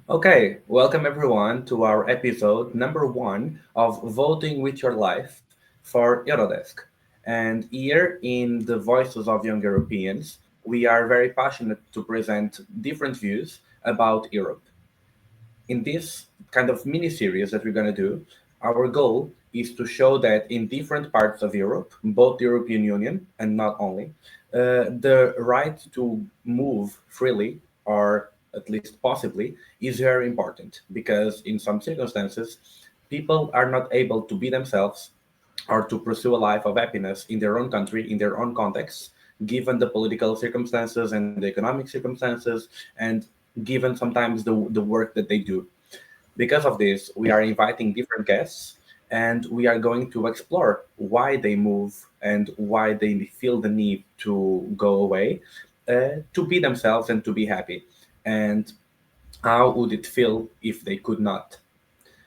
Okay, welcome everyone to our episode number one of Voting with Your Life for Eurodesk. And here, in the Voices of Young Europeans, we are very passionate to present different views about Europe. In this kind of mini series that we're going to do, our goal is to show that in different parts of Europe, both the European Union and not only, the right to move freely or at least possibly is very important because in some circumstances, people are not able to be themselves or to pursue a life of happiness in their own country, in their own context, given the political circumstances and the economic circumstances, and given sometimes the work that they do. Because of this, we are inviting different guests and we are going to explore why they move and why they feel the need to go away, to be themselves and to be happy. And how would it feel if they could not?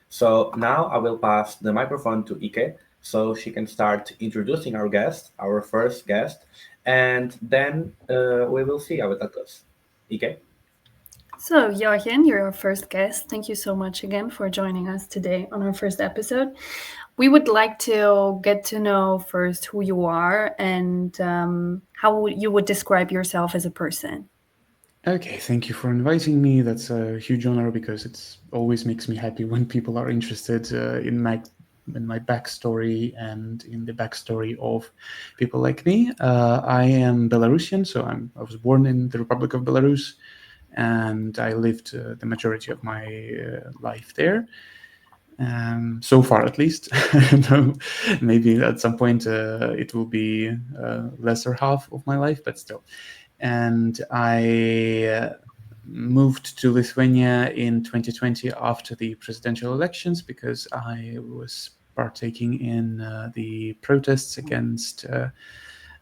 So now I will pass the microphone to Ike so she can start introducing our guest, our first guest, and then we will see how it goes. Ike? So, Yauhen, you're our first guest. Thank you so much again for joining us today on our first episode. We would like to get to know first who you are and how you would describe yourself as a person. Okay, thank you for inviting me. That's a huge honor because it always makes me happy when people are interested in my backstory and in the backstory of people like me. I am Belarusian, so I was born in the Republic of Belarus, and I lived the majority of my life there. So far, at least. No, maybe at some point it will be lesser half of my life, but still. And I moved to Lithuania in 2020 after the presidential elections because I was partaking in the protests against, like,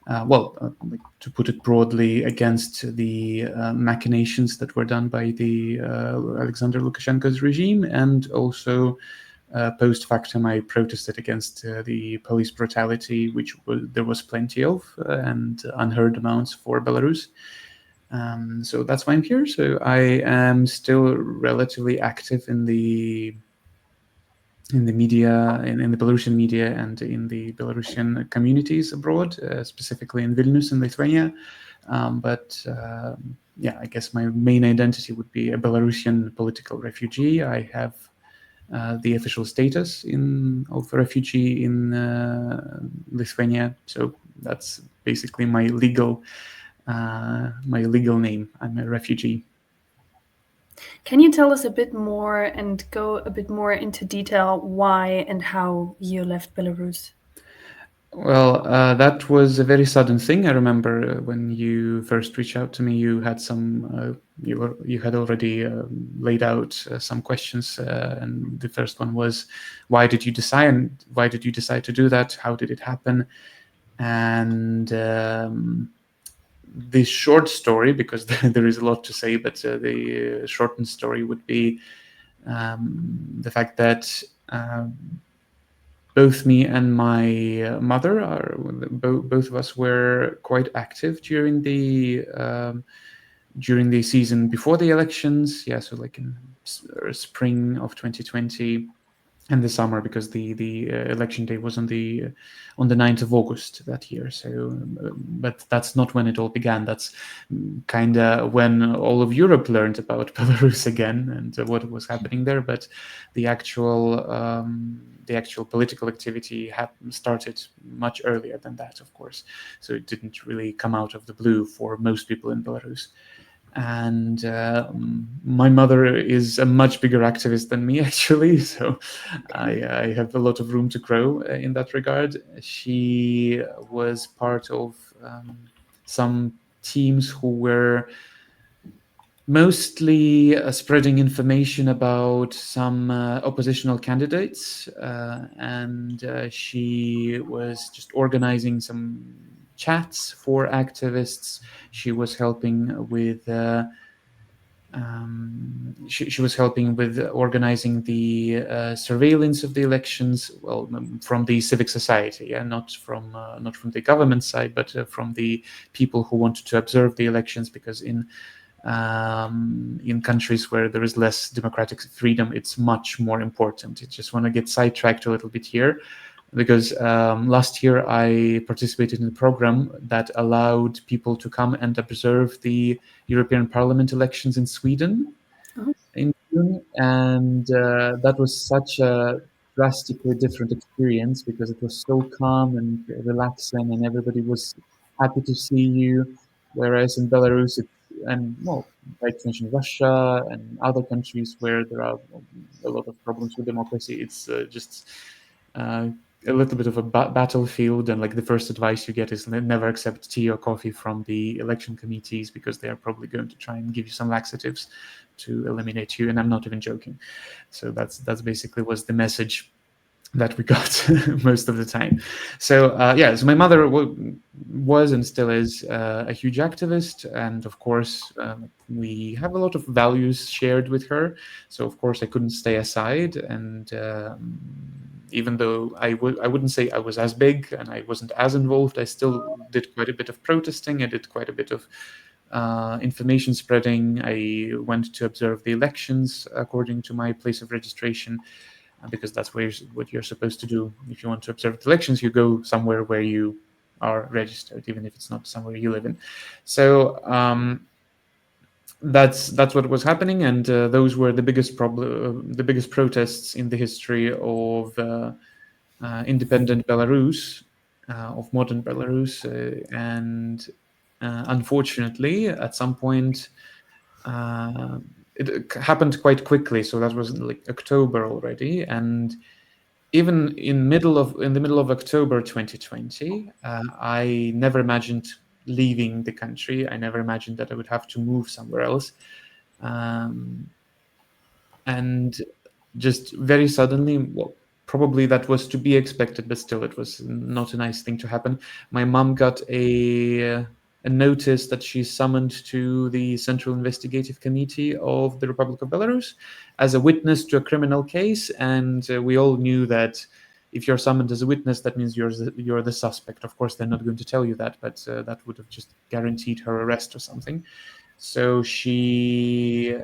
to put it broadly, against the machinations that were done by the Alexandre Lukashenko's regime, and also post factum, I protested against the police brutality, which there was plenty of, and unheard amounts for Belarus. So that's why I'm here. So I am still relatively active in the media, in the Belarusian media, and in the Belarusian communities abroad, specifically in Vilnius in Lithuania. But yeah, I guess my main identity would be a Belarusian political refugee. I have the official status of a refugee in Lithuania. So that's basically my legal name. I'm a refugee. Can you tell us a bit more and go a bit more into detail why and how you left Belarus? Well, that was a very sudden thing. I remember when you first reached out to me, you had you had already laid out some questions, and the first one was, why did you decide to do that? How did it happen? And the short story, because there is a lot to say, but the shortened story would be the fact that both me and my mother both of us were quite active during the season before the elections. Yeah, so like in spring of 2020 and the summer, because the election day was on the 9th of August that year. So, but that's not when it all began. That's kind of when all of Europe learned about Belarus again and what was happening there. But the actual political activity started much earlier than that, of course. So it didn't really come out of the blue for most people in Belarus. And my mother is a much bigger activist than me, actually, so I have a lot of room to grow in that regard. She was part of some teams who were mostly spreading information about some oppositional candidates, and she was just organizing some chats for activists. She was helping with she was helping with organizing the surveillance of the elections, well, from the civic society, yeah, not from the government side, but from the people who wanted to observe the elections, because in In countries where there is less democratic freedom, it's much more important. I just want to get sidetracked a little bit here, because last year I participated in a program that allowed people to come and observe the European Parliament elections in Sweden in June, and that was such a drastically different experience because it was so calm and relaxing, and everybody was happy to see you. Whereas in Belarus, and well, by extension, Russia and other countries where there are a lot of problems with democracy, it's just uh, a little bit of a battlefield. And like the first advice you get is never accept tea or coffee from the election committees, because they are probably going to try and give you some laxatives to eliminate you. And I'm not even joking. So that's basically was the message that we got most of the time. So so my mother was and still is a huge activist, and of course we have a lot of values shared with her. So of course I couldn't stay aside, and even though I wouldn't say I was as big and I wasn't as involved, I still did quite a bit of protesting. I did quite a bit of information spreading. I went to observe the elections according to my place of registration, because that's what you're supposed to do. If you want to observe the elections, you go somewhere where you are registered, even if it's not somewhere you live in. So that's what was happening, and those were the biggest protests in the history of independent Belarus, of modern Belarus, and unfortunately, at some point, it happened quite quickly. So that was like October already, and even in the middle of October 2020, I never imagined leaving the country. I never imagined that I would have to move somewhere else, and just very suddenly, well, probably that was to be expected, but still, it was not a nice thing to happen. My mom got a notice that she's summoned to the Central Investigative Committee of the Republic of Belarus as a witness to a criminal case, and we all knew that if you're summoned as a witness, that means you're the suspect. Of course, they're not going to tell you that, but that would have just guaranteed her arrest or something. So she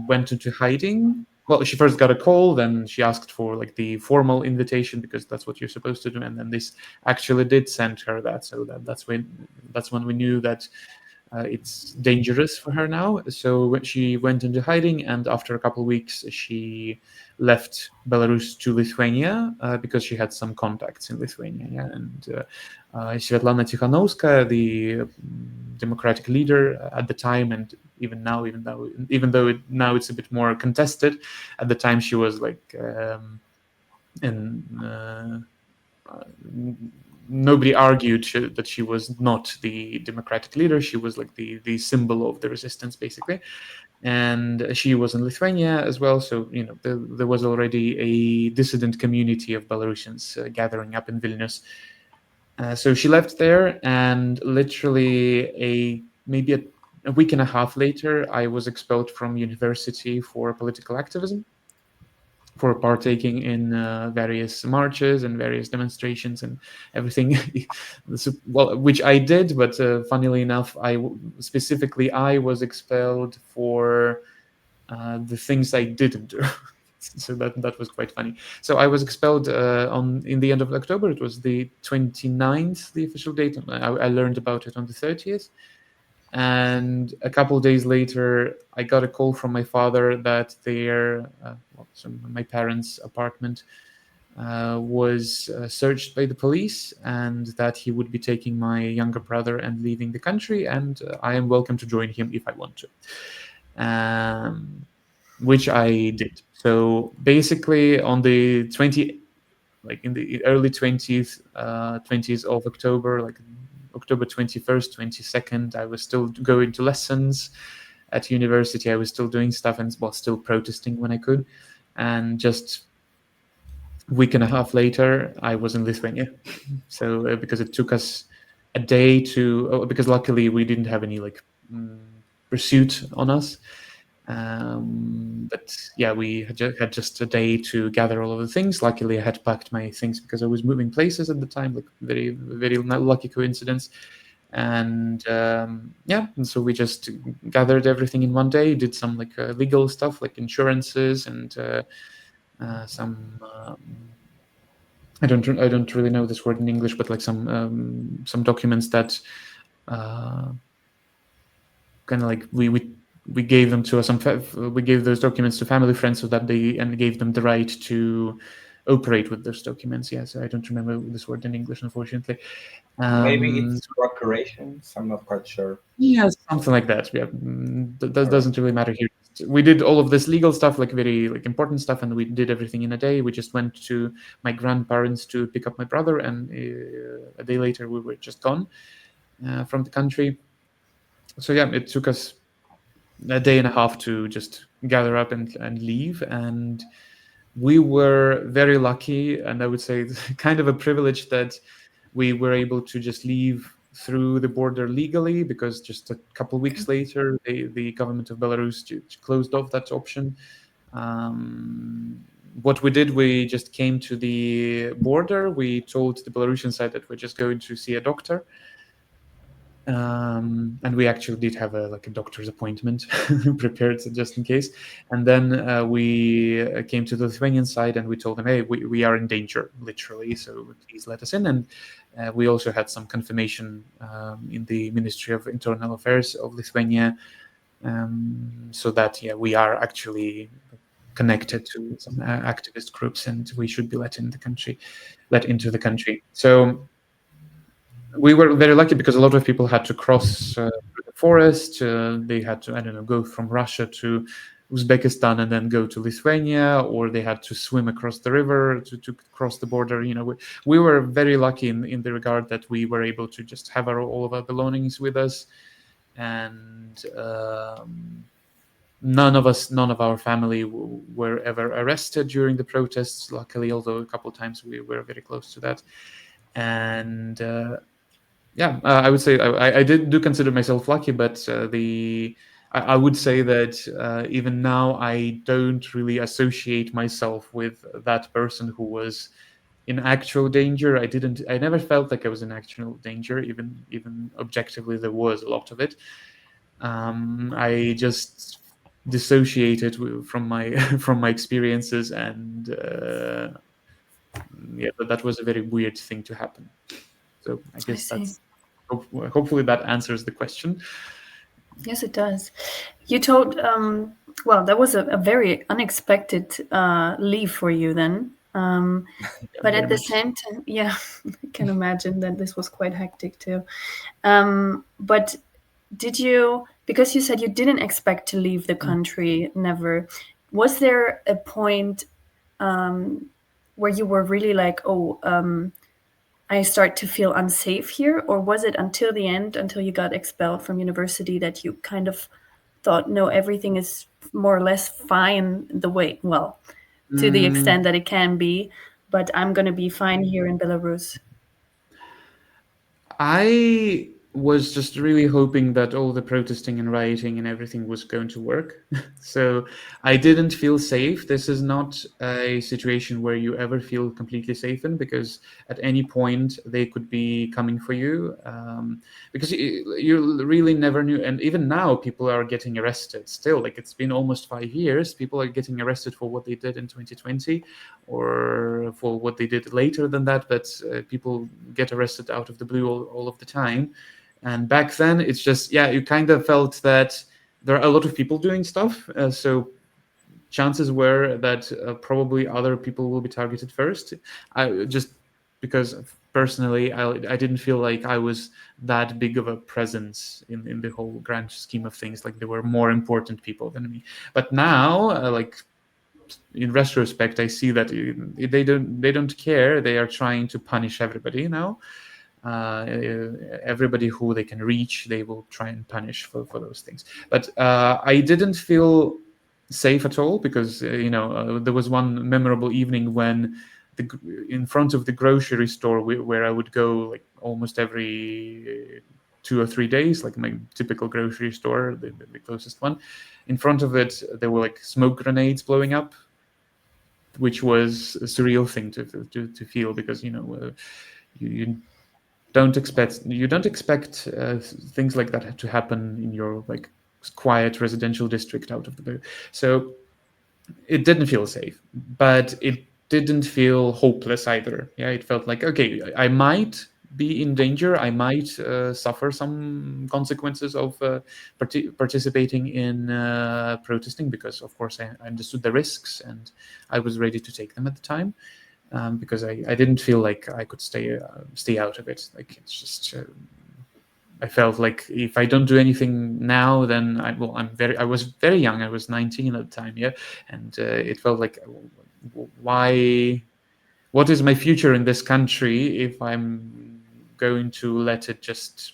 went into hiding. Well, she first got a call, then she asked for like the formal invitation, because that's what you're supposed to do, and then this actually did send her that. So that's when we knew that it's dangerous for her now. So she went into hiding, and after a couple of weeks, she left Belarus to Lithuania because she had some contacts in Lithuania. Yeah? And Svetlana Tikhanovskaya, the democratic leader at the time, and even now, even though now it's a bit more contested, at the time she was like nobody argued that she was not the democratic leader. She was like the symbol of the resistance, basically. And she was in Lithuania as well. So, there was already a dissident community of Belarusians gathering up in Vilnius. So she left there, and literally maybe a week and a half later, I was expelled from university for political activism, for partaking in various marches and various demonstrations and everything, well, which I did, but funnily enough, I was expelled for the things I didn't do. So that was quite funny. So I was expelled in the end of October. It was the 29th, the official date. I learned about it on the 30th. And a couple of days later, I got a call from my father that my parents' apartment was searched by the police, and that he would be taking my younger brother and leaving the country, and I am welcome to join him if I want to, which I did. So basically, on the in the early 20th of October, like October 21st, 22nd, I was still going to lessons at university. I was still doing stuff and still protesting when I could. And just a week and a half later, I was in Lithuania. So because it took us a day because luckily we didn't have any pursuit on us. But yeah, we had just a day to gather all of the things. Luckily, I had packed my things because I was moving places at the time, like very, very lucky coincidence. And and so we just gathered everything in one day, did some like legal stuff like insurances and some I don't really know this word in English, but like some documents that kind of like we gave them to we gave those documents to family friends so that they and gave them the right to operate with those documents. Yes, I don't remember this word in English, unfortunately. Maybe it's procurations. I'm not quite sure. Yeah, something like that. Yeah, that doesn't really matter here. We did all of this legal stuff, like very like important stuff, and we did everything in a day. We just went to my grandparents to pick up my brother, and a day later we were just gone from the country. So yeah, it took us a day and a half to just gather up and leave, and we were very lucky, and I would say kind of a privilege that we were able to just leave through the border legally, because just a couple of weeks later, the government of Belarus closed off that option. What we did, we just came to the border. We told the Belarusian side that we're just going to see a doctor. And we actually did have a doctor's appointment prepared just in case. And then we came to the Lithuanian side and we told them, hey, we are in danger, literally, so please let us in. And we also had some confirmation in the Ministry of Internal Affairs of Lithuania, so that we are actually connected to some activist groups and we should be let into the country. So we were very lucky because a lot of people had to cross through the forest. They had to, I don't know, go from Russia to Uzbekistan and then go to Lithuania, or they had to swim across the river to cross the border. We were very lucky in the regard that we were able to just have all of our belongings with us, and none of our family were ever arrested during the protests, luckily, although a couple of times we were very close to that. And I would say I do consider myself lucky, but I would say that even now I don't really associate myself with that person who was in actual danger. I never felt like I was in actual danger, even objectively there was a lot of it. I just dissociated from my from my experiences, and that was a very weird thing to happen. So I guess that's hopefully that answers the question. Yes, it does. You told, well, that was a very unexpected leave for you then. But at the same time, I can imagine that this was quite hectic too. But did you, because you said you didn't expect to leave the country, never, was there a point where you were really like, I start to feel unsafe here? Or was it until the end, until you got expelled from university, that you kind of thought, no, everything is more or less fine the way, to the extent that it can be, but I'm going to be fine here in Belarus? I was just really hoping that all the protesting and rioting and everything was going to work. So I didn't feel safe. This is not a situation where you ever feel completely safe in, because at any point they could be coming for you, because you really never knew. And even now people are getting arrested still. Like, it's been almost 5 years. People are getting arrested for what they did in 2020 or for what they did later than that. But people get arrested out of the blue all of the time. And back then, it's just, you kind of felt that there are a lot of people doing stuff. So chances were that probably other people will be targeted first. Just because personally, I didn't feel like I was that big of a presence in the whole grand scheme of things. Like, there were more important people than me. But now, in retrospect, I see that they don't care. They are trying to punish everybody now. Everybody who they can reach, they will try and punish for those things. But I didn't feel safe at all, because there was one memorable evening when in front of the grocery store where I would go like almost every 2 or 3 days, like my typical grocery store, the closest one. In front of it, there were like smoke grenades blowing up, which was a surreal thing to feel, because you you don't expect things like that to happen in your like quiet residential district out of the blue. So it didn't feel safe, but it didn't feel hopeless either. Yeah, it felt like, okay, I might be in danger. I might suffer some consequences of participating in protesting, because of course I understood the risks and I was ready to take them at the time. Because I didn't feel like I could stay out of it. Like it's just I felt like if I don't do anything now, then I was very young. I was 19 at the time, yeah, and it felt like why? What is my future in this country if I'm going to let it just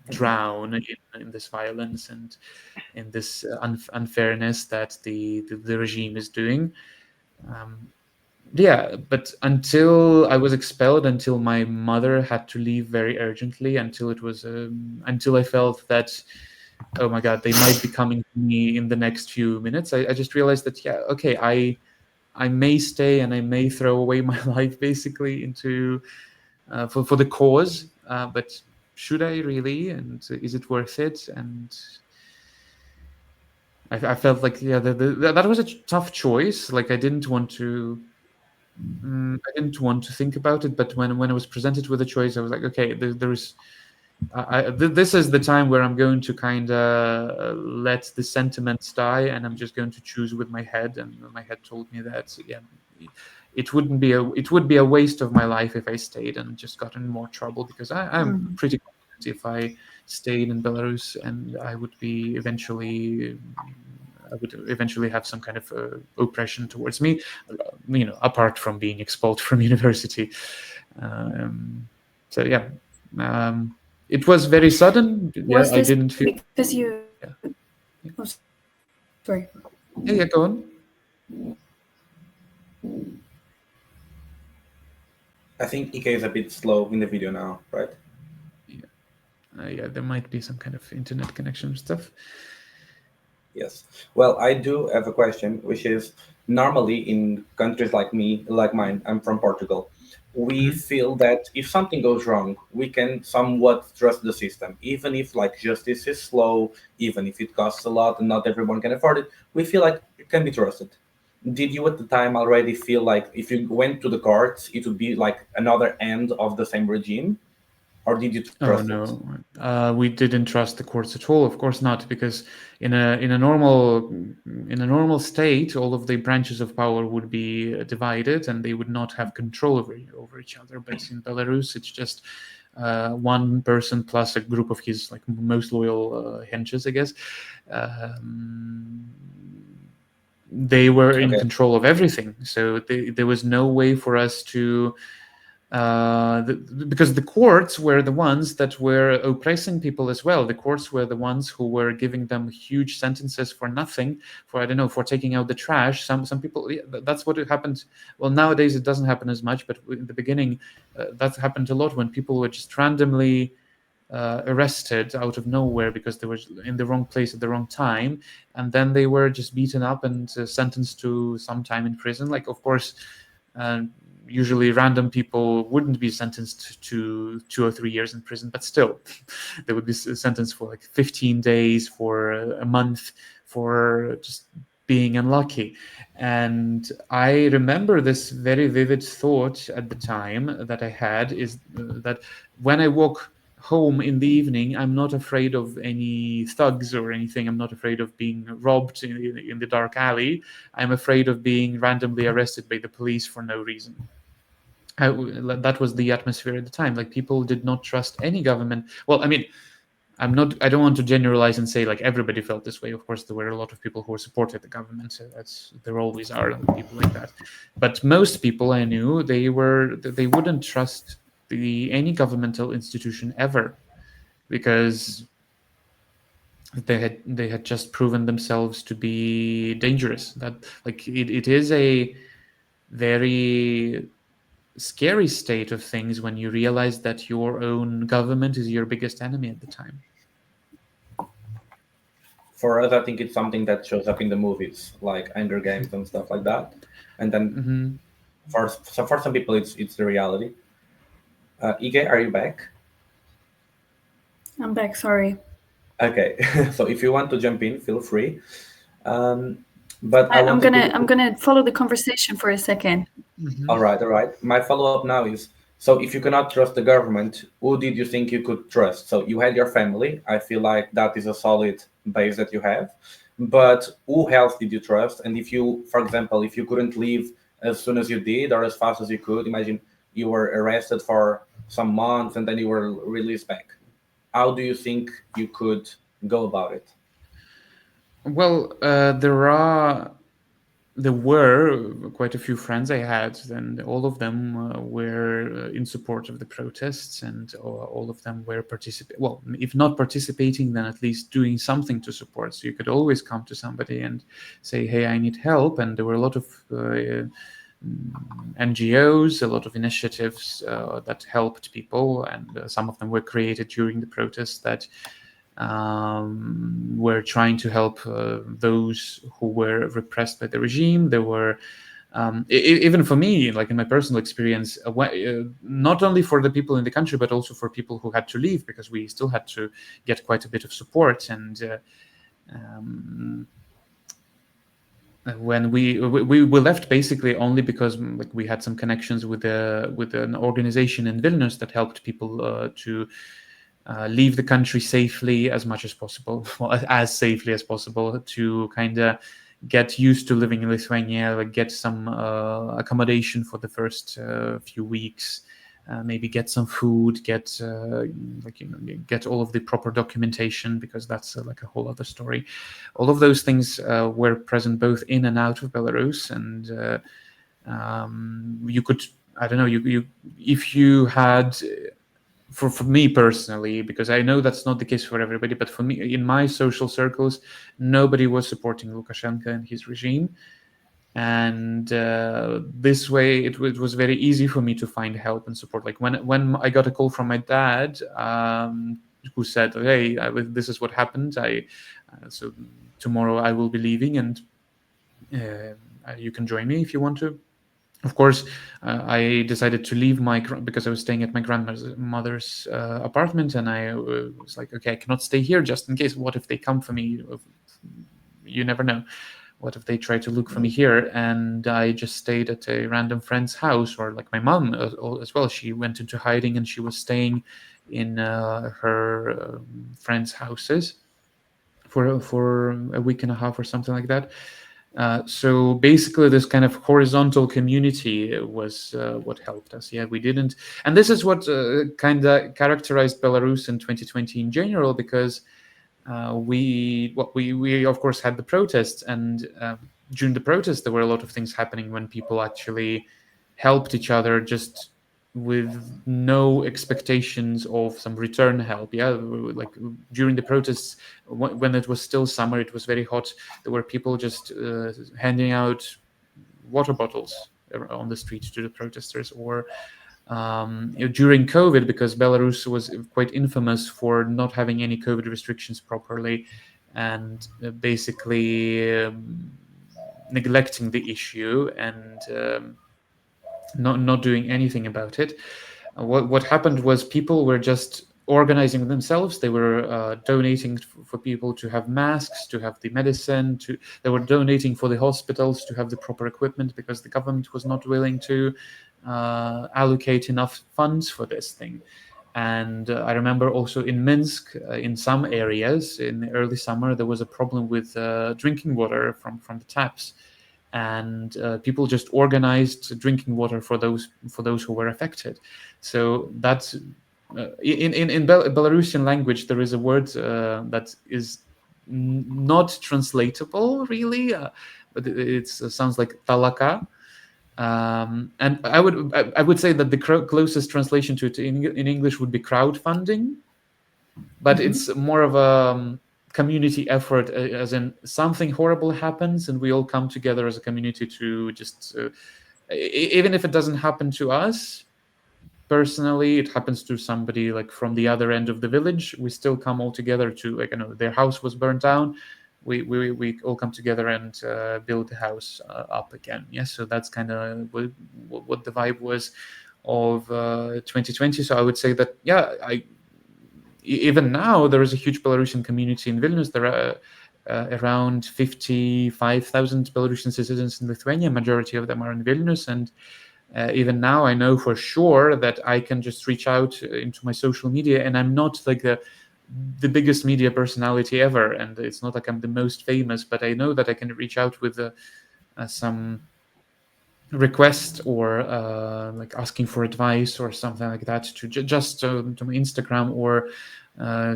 drown in this violence and in this unfairness that the regime is doing? Yeah, but until I was expelled, until my mother had to leave very urgently, until I felt that, oh my God, they might be coming to me in the next few minutes, I just realized that, yeah, okay, I may stay and I may throw away my life basically into for the cause, but should I really? And is it worth it? And I felt like, yeah, that was a tough choice. Like I didn't want to think about it, but when I was presented with a choice, I was like, okay, this is the time where I'm going to kind of let the sentiments die, and I'm just going to choose with my head. And my head told me that, yeah, it would be a waste of my life if I stayed and just got in more trouble, because I'm pretty confident if I stayed in Belarus, and I would eventually have some kind of oppression towards me, apart from being expelled from university. So yeah, it was very sudden. Yeah, Was I this didn't feel. because you? Yeah, Oh, sorry. yeah, go on. I think Ike is a bit slow in the video now, right? Yeah, there might be some kind of internet connection stuff. Yes. Well, I do have a question, which is normally in countries like mine, I'm from Portugal. We feel that if something goes wrong, we can somewhat trust the system, even if like justice is slow, even if it costs a lot and not everyone can afford it. We feel like it can be trusted. Did you at the time already feel like if you went to the courts, it would be like another end of the same regime, or did you Oh trust it? no, we didn't trust the courts at all. Of course not, because in a normal state, all of the branches of power would be divided, and they would not have control over each other. But in Belarus, it's just one person plus a group of his like most loyal henches, I guess. Um, they were in Okay. control of everything, so there was no way for us to because the courts were the ones that were oppressing people as well. The courts were the ones who were giving them huge sentences for nothing, for I don't know, for taking out the trash. Some people, yeah, that's what it happened. Well, nowadays it doesn't happen as much, but in the beginning, that happened a lot when people were just randomly arrested out of nowhere because they were in the wrong place at the wrong time, and then they were just beaten up and sentenced to some time in prison. Like, of course, uh, usually random people wouldn't be sentenced to 2 or 3 years in prison, but still they would be sentenced for like 15 days, for a month, for just being unlucky. And I remember this very vivid thought at the time that I had is that when I walk home in the evening, I'm not afraid of any thugs or anything. I'm not afraid of being robbed in the dark alley. I'm afraid of being randomly arrested by the police for no reason. That was the atmosphere at the time. Like, people did not trust any government. Well, I mean, I don't want to generalize and say like everybody felt this way. Of course, there were a lot of people who supported the government. So there always are people like that. But most people I knew, they wouldn't trust any governmental institution ever, because they had just proven themselves to be dangerous. That, like, it is a very scary state of things when you realize that your own government is your biggest enemy at the time. For us, I think it's something that shows up in the movies, like Hunger Games and stuff like that. And then Mm-hmm. for some people, it's the reality. Ige, are you back? I'm back. Sorry. Okay, so if you want to jump in, feel free. Um, but I I'm wanted gonna to. I'm gonna follow the conversation for a second. Mhm. All right. My follow up now is, so if you cannot trust the government, who did you think you could trust? So you had your family. I feel like that is a solid base that you have. But who else did you trust? And if you, for example, if you couldn't leave as soon as you did or as fast as you could, imagine you were arrested for some months and then you were released back. How do you think you could go about it? Well, there were quite a few friends I had, and all of them were in support of the protests, and all of them were participating. Well, if not participating, then at least doing something to support. So you could always come to somebody and say, "Hey, I need help." And there were a lot of NGOs, a lot of initiatives that helped people, and some of them were created during the protests that were trying to help those who were repressed by the regime. There were even for me, like in my personal experience, not only for the people in the country, but also for people who had to leave, because we still had to get quite a bit of support. And um, when we left basically only because like we had some connections with an organization in Vilnius that helped people to leave the country safely as much as possible, well, as safely as possible, to kind of get used to living in Lithuania, like get some accommodation for the first few weeks, maybe get some food, get get all of the proper documentation, because that's like a whole other story. All of those things were present both in and out of Belarus, and you could, I don't know, you if you had for me personally, because I know that's not the case for everybody, but for me, in my social circles, nobody was supporting Lukashenko and his regime. And this way, it was very easy for me to find help and support. Like when I got a call from my dad, who said, "Hey, this is what happened. So tomorrow I will be leaving, and you can join me if you want to." Of course, I decided to leave because I was staying at my grandmother's apartment, and I was like, okay, I cannot stay here just in case. What if they come for me? You never know. What if they try to look for me here? And I just stayed at a random friend's house, or like my mom as well. She went into hiding, and she was staying in her friends' houses for a week and a half or something like that. So basically, this kind of horizontal community was what helped us. Yeah, we didn't, and this is what kind of characterized Belarus in 2020 in general, because we of course had the protests, and during the protests there were a lot of things happening when people actually helped each other, just with no expectations of some return help. Yeah, like during the protests, when it was still summer, it was very hot, there were people just handing out water bottles on the street to the protesters. Or during COVID, because Belarus was quite infamous for not having any COVID restrictions properly, and basically neglecting the issue, and not doing anything about it. What happened was people were just organizing themselves. They were donating for people to have masks, to have the medicine. They were donating for the hospitals to have the proper equipment, because the government was not willing to allocate enough funds for this thing. And I remember also in Minsk, in some areas in the early summer, there was a problem with drinking water from the taps, and people just organized drinking water for those who were affected. So that's in Belarusian language, there is a word that is not translatable really, but it sounds like talaka. And I would say that the closest translation to it in English would be crowdfunding, but Mhm. it's more of a community effort, as in something horrible happens and we all come together as a community to just even if it doesn't happen to us personally, it happens to somebody like from the other end of the village, we still come all together to, like, their house was burned down, we all come together and build the house up again. Yes, so that's kind of what the vibe was of 2020. So I would say that, even now there is a huge Belarusian community in Vilnius. There are around 55,000 Belarusian citizens in Lithuania. Majority of them are in Vilnius, and even now I know for sure that I can just reach out into my social media, and I'm not like the biggest media personality ever, and it's not like I'm the most famous, but I know that I can reach out with some request or like asking for advice or something like that to just to my Instagram or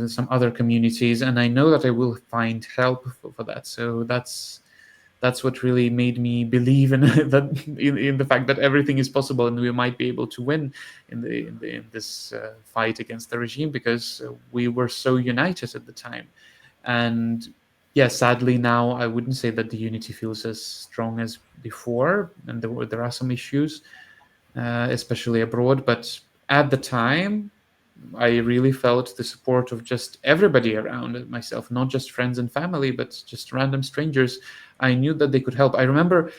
some other communities, and I know that I will find help for that. So that's what really made me believe in that in the fact that everything is possible and we might be able to win in this fight against the regime, because we were so united at the time. And yeah, sadly now I wouldn't say that the unity feels as strong as before, and there are some issues, especially abroad. But at the time, I really felt the support of just everybody around myself, not just friends and family, but just random strangers. I knew that they could help. I remember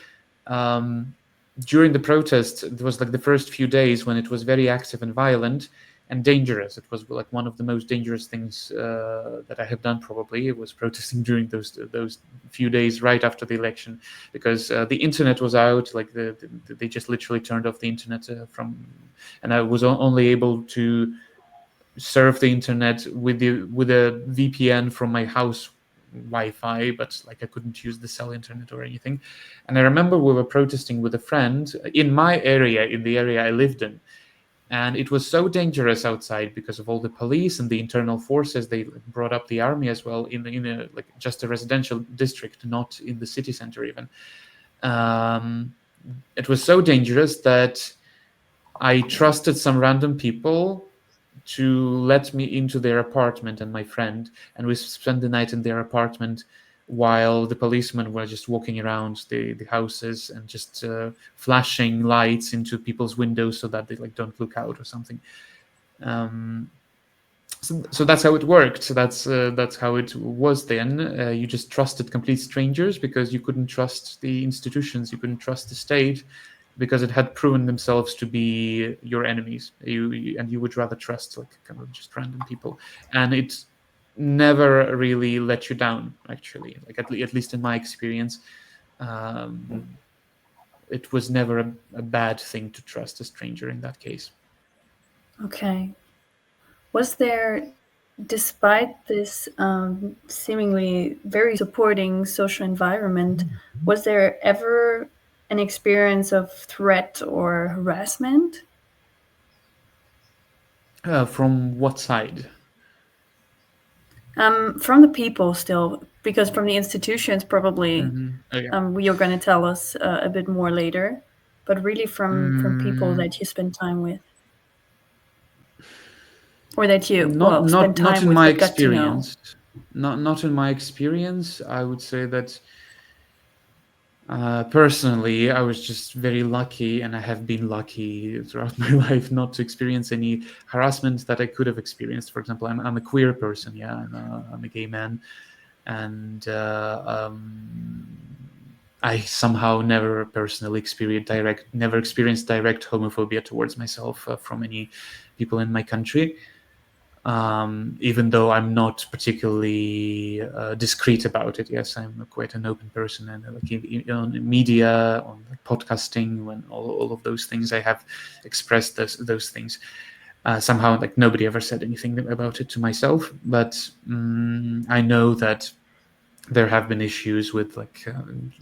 during the protest, it was like the first few days when it was very active and violent and dangerous. It was like one of the most dangerous things that I have done. Probably it was protesting during those few days right after the election, because the internet was out. Like they just literally turned off the internet and I was only able to surf the internet with a VPN from my house Wi-Fi, but like I couldn't use the cell internet or anything. And I remember we were protesting with a friend in my area, in the area I lived in, and it was so dangerous outside because of all the police and the internal forces. They brought up the army as well in a like just a residential district, not in the city center even. It was so dangerous that I trusted some random people to let me into their apartment and my friend, and we spent the night in their apartment while the policemen were just walking around the houses and just flashing lights into people's windows so that they like don't look out or something. So that's how it worked. That's how it was then. You just trusted complete strangers because you couldn't trust the institutions, you couldn't trust the state, because it had proven themselves to be your enemies. You would rather trust like kind of just random people, and it never really let you down. Actually, like at least in my experience, it was never a bad thing to trust a stranger in that case. Okay. Was there, despite this seemingly very supporting social environment, was there ever an experience of threat or harassment? From what side? From the people still, because from the institutions probably you're going to tell us a bit more later, but really from people that you spend time with, or that you spend time not in with my but got to know. experience. Not in my experience. I would say that personally, I was just very lucky, and I have been lucky throughout my life not to experience any harassment that I could have experienced. For example, I'm a queer person. Yeah, I'm a gay man, and I somehow never personally experienced direct homophobia towards myself from any people in my country. Even though I'm not particularly discreet about it. Yes, I'm quite an open person, and like on media, on podcasting, when all of those things, I have expressed those things. Somehow, like nobody ever said anything about it to myself, but I know that there have been issues with like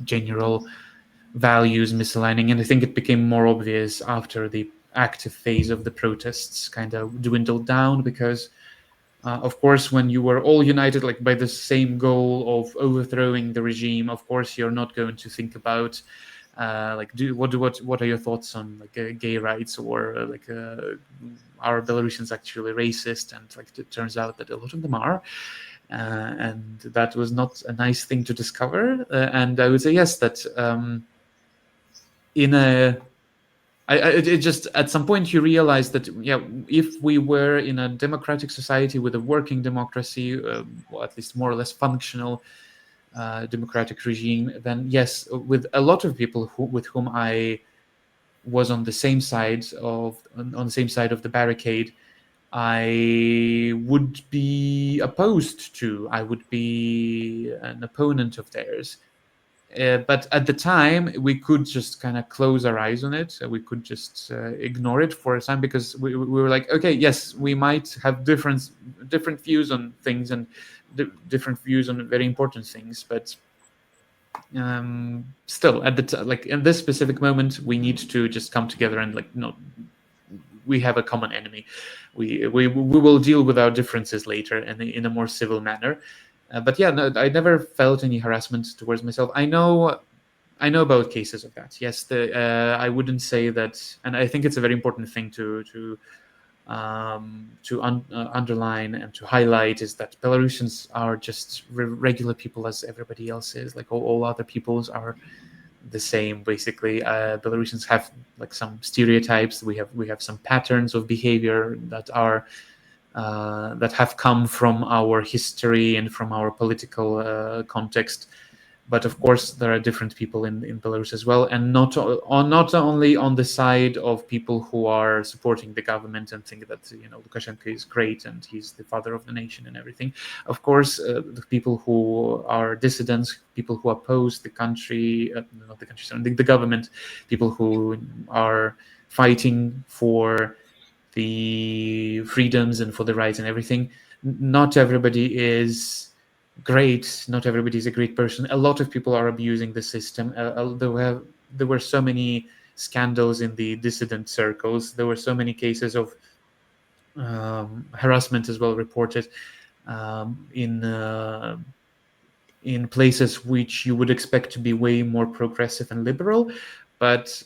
general values misaligning, and I think it became more obvious after the active phase of the protests kind of dwindled down, because of course, when you were all united like by the same goal of overthrowing the regime, of course you're not going to think about what are your thoughts on like gay rights, or are Belarusians actually racist? And like it turns out that a lot of them are, and that was not a nice thing to discover. And I would say yes, that it just at some point you realize that if we were in a democratic society with a working democracy, or at least more or less functional democratic regime, then yes, with a lot of people with whom I was on the same side of the barricade, I would be opposed to. I would be an opponent of theirs. But at the time, we could just kind of close our eyes on it. We could just ignore it for a time, because we were like, okay, yes, we might have different views on things, and different views on very important things, but still, at the like in this specific moment, we need to just come together and like, no, we have a common enemy. We will deal with our differences later and in a more civil manner. But yeah, no, I never felt any harassment towards myself. I know about cases of that. Yes, I wouldn't say that, and I think it's a very important thing to underline and to highlight, is that Belarusians are just regular people as everybody else is. Like all other peoples are the same, basically. Belarusians have like some stereotypes. We have some patterns of behavior that are that have come from our history and from our political context. But of course, there are different people in Belarus as well, and not only on the side of people who are supporting the government and think that Lukashenko is great and he's the father of the nation and everything. Of course, the people who are dissidents, people who oppose the country, not the country, sorry, the government, people who are fighting for the freedoms and for the rights and everything. Not everybody is great. Not everybody is a great person. A lot of people are abusing the system. There were so many scandals in the dissident circles. There were so many cases of harassment as well reported in places which you would expect to be way more progressive and liberal. But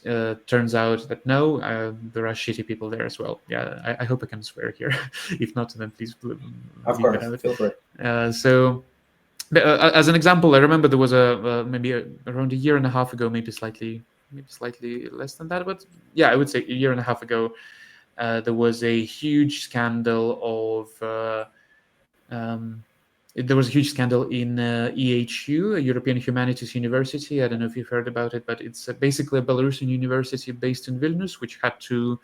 turns out that no, there are shitty people there as well. Yeah, I hope I can swear here. If not, then please Of leave course, it out. feel free. So, as an example, I remember there was around a year and a half ago, maybe slightly less than that, but yeah, I would say a year and a half ago, there was a huge scandal of. There was a huge scandal in EHU, a European Humanities University. I don't know if you've heard about it, but it's basically a Belarusian university based in Vilnius, which had to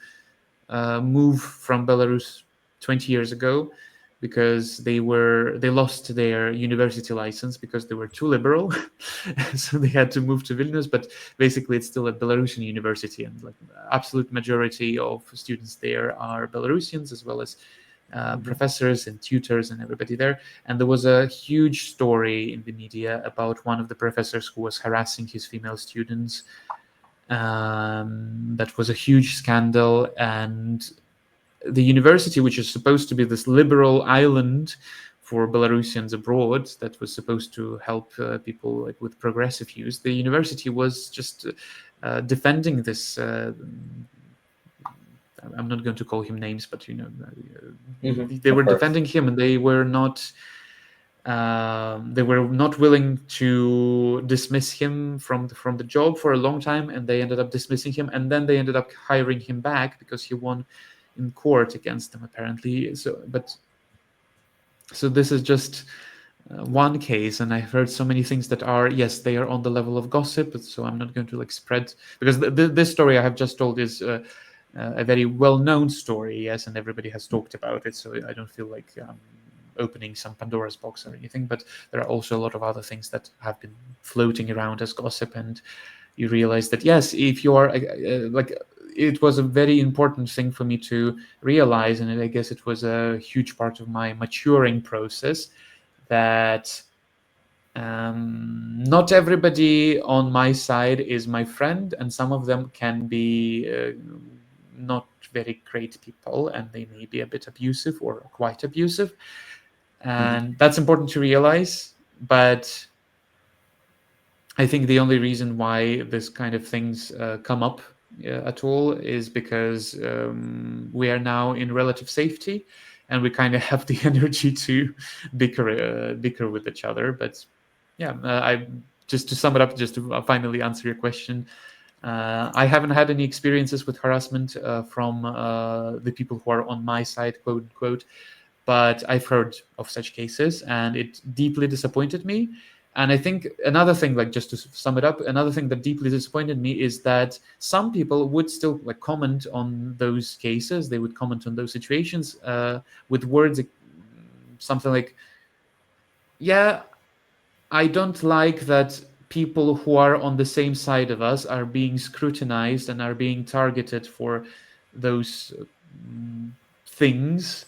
move from Belarus 20 years ago because they lost their university license because they were too liberal. So they had to move to Vilnius, but basically it's still a Belarusian university, and like the absolute majority of students there are Belarusians, as well as professors and tutors and everybody there. And there was a huge story in the media about one of the professors who was harassing his female students. That was a huge scandal, and the university, which is supposed to be this liberal island for Belarusians abroad that was supposed to help people like with progressive views, the university was just defending this I'm not going to call him names, but they were defending him, and they were not willing to dismiss him from the job for a long time, and they ended up dismissing him, and then they ended up hiring him back because he won in court against them, apparently. So this is just one case, and I've heard so many things that are, yes, they are on the level of gossip, so I'm not going to like spread, because this story I have just told is a very well-known story, yes, and everybody has talked about it, so I don't feel like opening some Pandora's box or anything. But there are also a lot of other things that have been floating around as gossip, and you realize that, yes, if you are it was a very important thing for me to realize, and I guess it was a huge part of my maturing process, that not everybody on my side is my friend, and some of them can be not very great people, and they may be a bit abusive or quite abusive, and that's important to realize. But I think the only reason why this kind of things come up at all is because we are now in relative safety, and we kind of have the energy to bicker with each other. But yeah, I just to sum it up, just to finally answer your question, I haven't had any experiences with harassment from the people who are on my side, quote unquote, but I've heard of such cases, and it deeply disappointed me. And I think another thing, like just to sum it up, another thing that deeply disappointed me is that some people would still like comment on those cases. They would comment on those situations with words, something like, "Yeah, I don't like that people who are on the same side of us are being scrutinized and are being targeted for those things."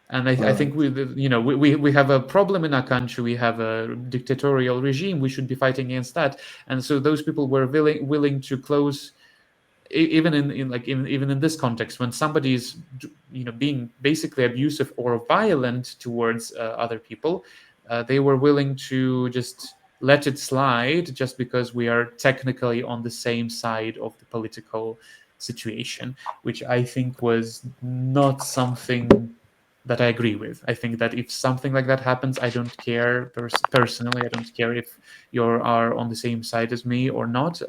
And I think we have a problem in our country. We have a dictatorial regime. We should be fighting against that. And so those people were willing to close, even even in this context, when somebody is being basically abusive or violent towards other people, they were willing to just let it slide just because we are technically on the same side of the political situation, which I think was not something that I agree with. I think that if something like that happens, I don't care personally. I don't care if you are on the same side as me or not.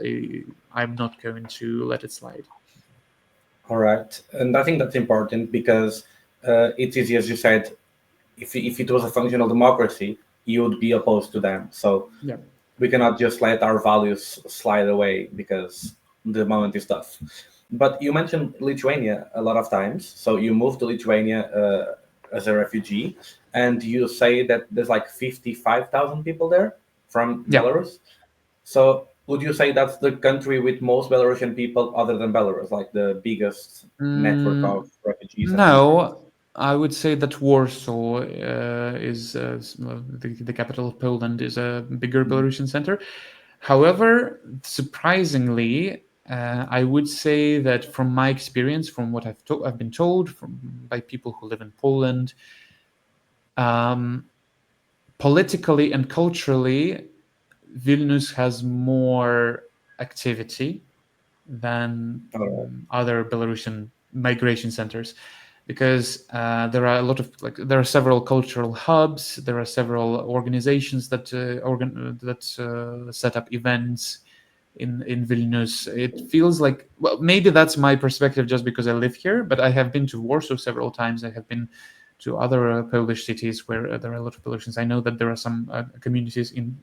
I'm not going to let it slide. All right, and I think that's important because it's easy, as you said, if it was a functional democracy, you would be opposed to them. So Yeah. we cannot just let our values slide away because the moment is tough. But you mentioned Lithuania a lot of times. So you moved to Lithuania as a refugee, and you say that there's like 55,000 people there from Yeah. Belarus. So would you say that's the country with most Belarusian people other than Belarus, like the biggest network of refugees and immigrants? No, I would say that Warsaw is the capital of Poland, is a bigger Mhm. Belarusian center. However, surprisingly, I would say that from my experience, from what I've been told by people who live in Poland, um, politically and culturally, Vilnius has more activity than All right. other Belarusian migration centers, because there are a lot of there are several cultural hubs, there are several organizations that set up events in Vilnius. It feels like, well, maybe that's my perspective just because I live here, but I have been to Warsaw several times. I have been to other Polish cities where there are a lot of Belarusians. I know that there are some communities and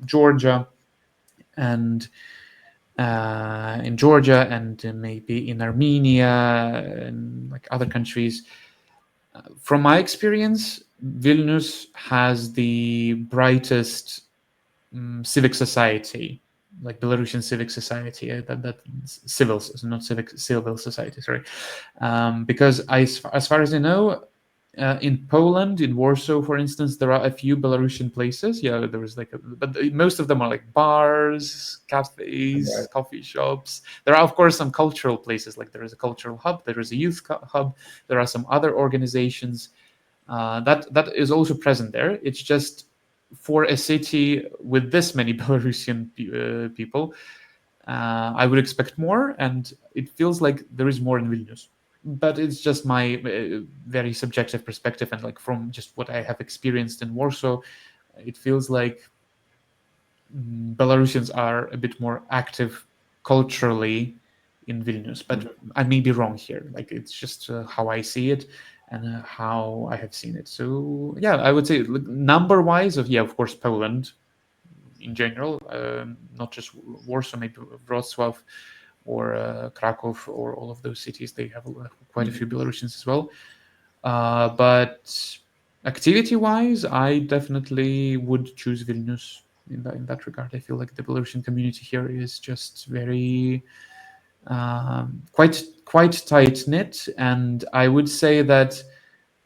in Georgia and maybe in Armenia and like other countries. From my experience, Vilnius has the brightest civic society, like Belarusian civic society, that civil, not civic, civil society, sorry. Because as far as I know, in Poland, in Warsaw, for instance, there are a few Belarusian places. Yeah, there is but most of them are like bars, All cafes, right. coffee shops. There are, of course, some cultural places, like there is a cultural hub, there is a youth hub, there are some other organizations that is also present there. It's just for a city with this many Belarusian people, I would expect more, and it feels like there is more in Vilnius. But it's just my very subjective perspective, and like from just what I have experienced in Warsaw, it feels like Belarusians are a bit more active culturally in Vilnius. But I may be wrong here. Like it's just how I see it and how I have seen it. So yeah, I would say number wise of course Poland in general, not just Warsaw, maybe Wrocław or Krakow or all of those cities. They have quite a few Belarusians as well. But activity-wise, I definitely would choose Vilnius in that regard. I feel like the Belarusian community here is just very quite tight knit, and I would say that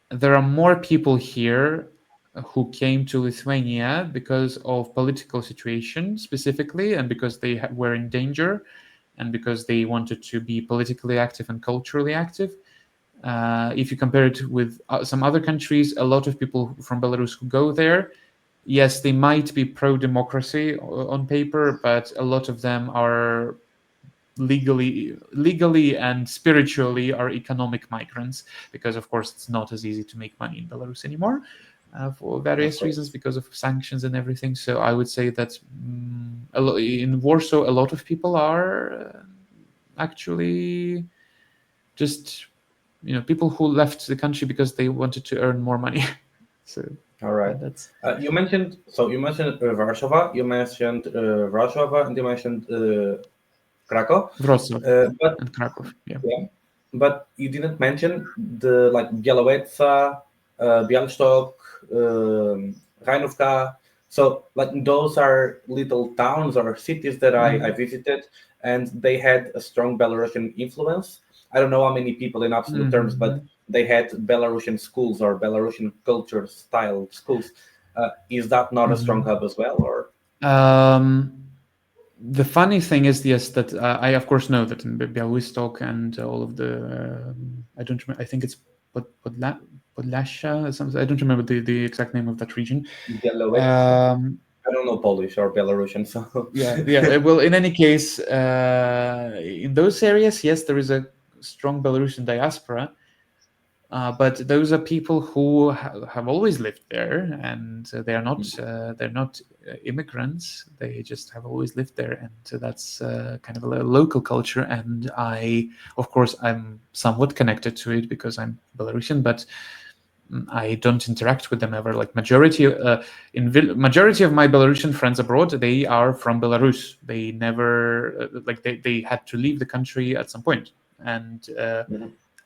there are more people here who came to Lithuania because of political situation specifically, and because they were in danger, and because they wanted to be politically active and culturally active. If you compare it with some other countries, a lot of people from Belarus who go there, yes, they might be pro-democracy on paper, but a lot of them are legally and spiritually are economic migrants, because of course it's not as easy to make money in Belarus anymore for Of various reasons, course. because of sanctions and everything. So I would say that in Warsaw a lot of people are actually just people who left the country because they wanted to earn more money. So All right. That's You mentioned Warsaw, you mentioned Warsaw, and you mentioned Krakow. Wrocław But and Krakow. Yeah. yeah, but you didn't mention the like Białowieża, Białystok, Rajnówka. So like those are little towns or cities that I Mhm. visited, and they had a strong Belarusian influence. I don't know how many people in absolute terms, but Mhm. they had Belarusian schools or Belarusian culture style schools. Is that not a strong Mhm. hub as well, or? The funny thing is, yes, that I of course know that in Białystok and all of the I don't remember. I think it's Podlasha or something. I don't remember the exact name of that region. Białowieża. Um, I don't know Polish or Belarusian, so. yeah, yeah. Well, in any case, in those areas, yes, there is a strong Belarusian diaspora. But those are people who have always lived there, and they're not immigrants. They just have always lived there, and that's kind of a local culture. And of course, I'm somewhat connected to it because I'm Belarusian, but I don't interact with them ever. Like majority of my Belarusian friends abroad, they are from Belarus. They never they had to leave the country at some point, and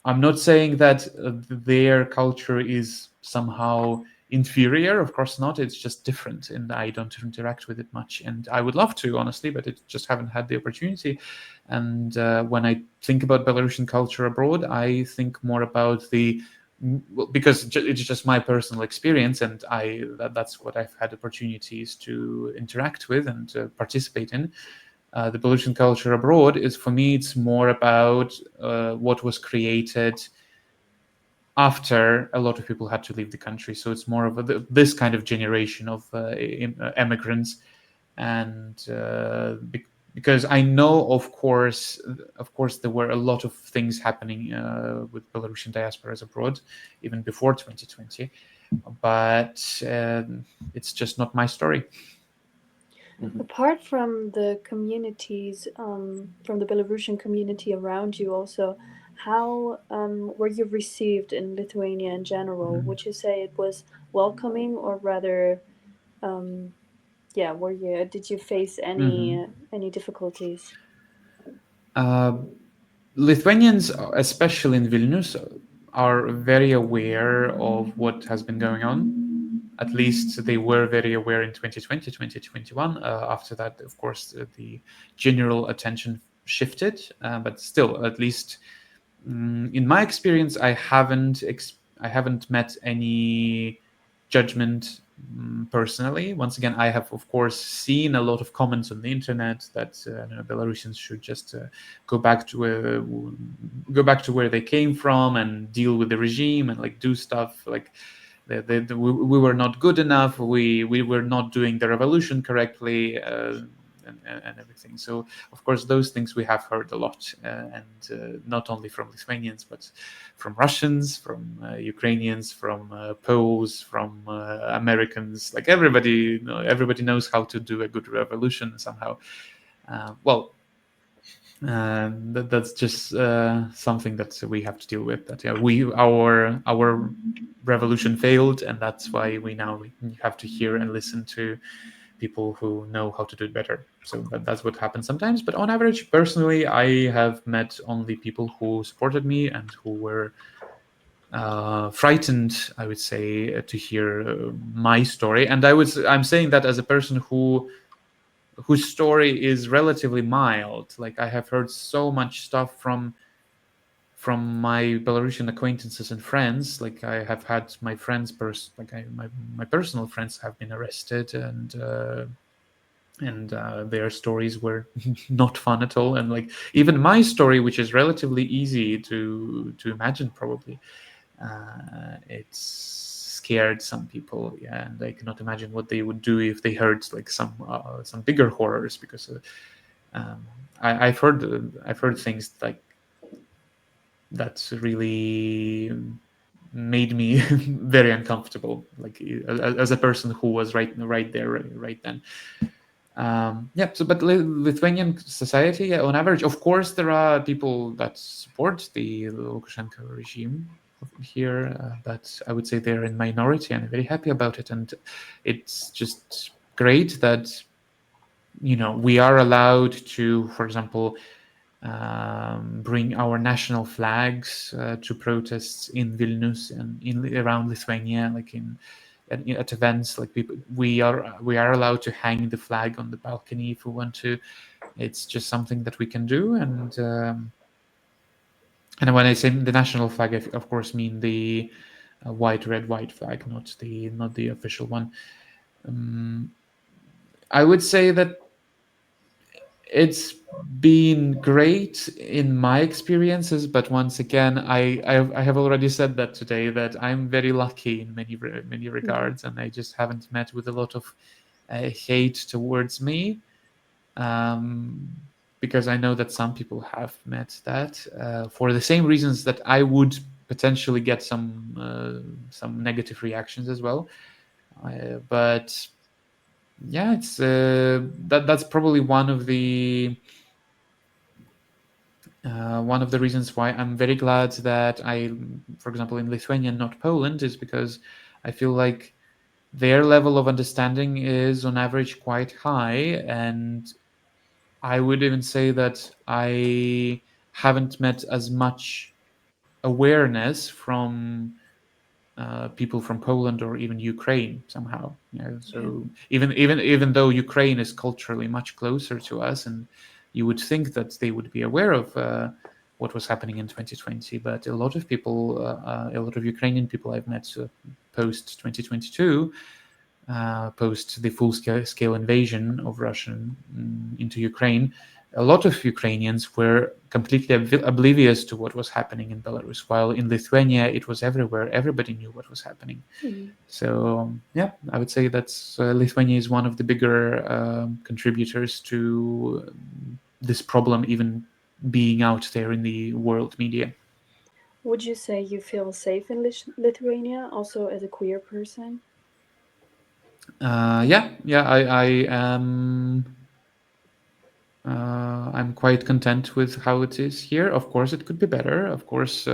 I'm not saying that their culture is somehow inferior. Of course not. It's just different, and I don't interact with it much. And I would love to, honestly, but it just haven't had the opportunity. And when I think about Belarusian culture abroad, I think more about because it's just my personal experience, and that's what I've had opportunities to interact with and participate in. The Belarusian culture abroad is, for me, it's more about what was created after a lot of people had to leave the country. So it's more of this kind of generation of immigrants, and because I know, of course, there were a lot of things happening with Belarusian diasporas abroad, even before 2020, but it's just not my story. Mhm. Apart from the communities, from the Belarusian community around you, also, how were you received in Lithuania in general? Would you say it was welcoming, or rather, um, yeah, did you face Mhm. any difficulties? Uh, Lithuanians, especially in Vilnius, are very aware of what has been going on. At least they were very aware in 2020, 2021. After that, of course, the general attention shifted. But still, at least in my experience, I haven't met any judgment personally. Once again, I have, of course, seen a lot of comments on the internet that Belarusians should just go back to where they came from and deal with the regime and like do stuff like we were not good enough. We were not doing the revolution correctly. And everything. So, of course, those things we have heard a lot, and not only from Lithuanians, but from Russians, from Ukrainians, from Poles, from Americans. Like everybody knows how to do a good revolution somehow. Well, that's just something that we have to deal with. That our revolution failed, and that's why we now have to hear and listen to people who know how to do it better. So that's what happens sometimes. But on average, personally, I have met only people who supported me and who were frightened, I would say, to hear my story. And I'm saying that as a person whose story is relatively mild. Like, I have heard so much stuff from my Belarusian acquaintances and friends. Like, I have had my friends, my personal friends have been arrested, and their stories were not fun at all. And like even my story, which is relatively easy to imagine, probably it's scared some people. Yeah, and I cannot imagine what they would do if they heard like some bigger horrors, because um, I've heard things like that really made me very uncomfortable, like as a person who was right there, right then. Yeah, so but Lithuanian society, yeah, on average, of course, there are people that support the Lukashenko regime. here, but I would say they're in minority, and I'm very happy about it. And it's just great that we are allowed to, for example, bring our national flags to protests in Vilnius and around Lithuania, like at events. Like we are allowed to hang the flag on the balcony if we want to. It's just something that we can do, and when I say the national flag, I of course mean the white, red, white flag, not the official one. Um, I would say that it's been great in my experiences, but once again, I have already said that today, that I'm very lucky in many regards, and I just haven't met with a lot of hate towards me. Um, because I know that some people have met that for the same reasons that I would potentially get some negative reactions as well. But yeah, it's that's probably one of the reasons why I'm very glad that for example, in Lithuania, not Poland, is because I feel like their level of understanding is on average quite high, and I would even say that I haven't met as much awareness from people from Poland or even Ukraine somehow. Yeah. So even though Ukraine is culturally much closer to us, and you would think that they would be aware of what was happening in 2020, but a lot of people, a lot of Ukrainian people I've met post 2022, post the full-scale invasion of Russia into Ukraine, a lot of Ukrainians were completely oblivious to what was happening in Belarus, while in Lithuania it was everywhere. Everybody knew what was happening. So yeah, I would say that Lithuania is one of the bigger contributors to this problem even being out there in the world media. Would you say you feel safe in Lithuania, also as a queer person? Yeah, I am. I'm quite content with how it is here. Of course, it could be better. Of course,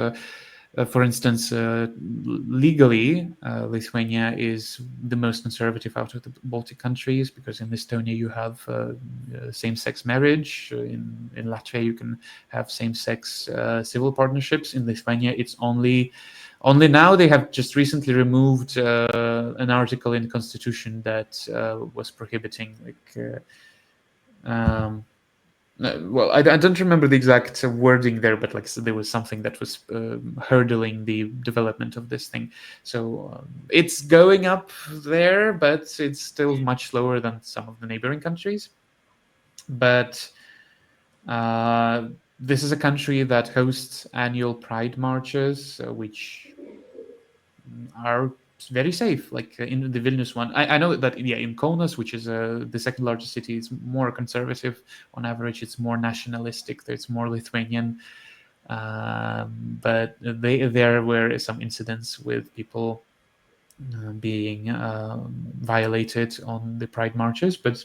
for instance, legally, Lithuania is the most conservative out of the Baltic countries, because in Estonia you have same-sex marriage. In Latvia you can have same-sex civil partnerships. In Lithuania, it's only now they have just recently removed an article in the constitution that was prohibiting well, I don't remember the exact wording there, but like, so there was something that was hurdling the development of this thing. So it's going up there, but it's still much slower than some of the neighboring countries. But this is a country that hosts annual Pride marches, which are very safe. Like in the Vilnius one, I know that in Kaunas, which is the second largest city, it's more conservative on average. It's more nationalistic. It's more Lithuanian. But there were some incidents with people being violated on the Pride marches. But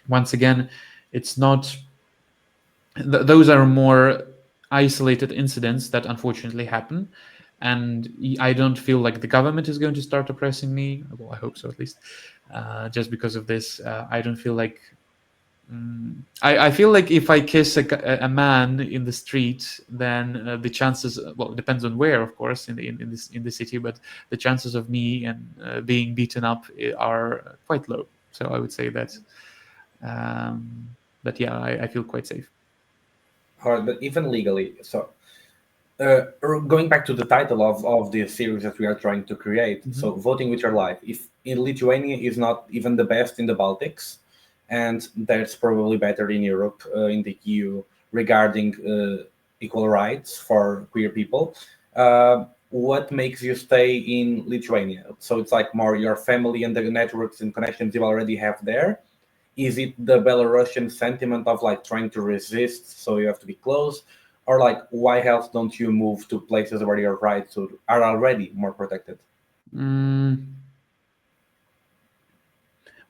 once again, it's not. Those are more isolated incidents that unfortunately happen, and I don't feel like the government is going to start oppressing me. Well, I hope so, at least. Just because of this, I don't feel like. I feel like if I kiss a man in the street, then the chances, well, it depends on where, of course, in the city, but the chances of me and being beaten up are quite low. So I would say that. But yeah, I feel quite safe. Hard, but even legally. So, going back to the title of the series that we are trying to create, so voting with your life. If in Lithuania is not even the best in the Baltics, and that's probably better in Europe, in the EU, regarding equal rights for queer people. What makes you stay in Lithuania? So it's like more your family and the networks and connections you already have there. Is it the Belarusian sentiment of like trying to resist, so you have to be close, or like why else don't you move to places where your rights are already more protected?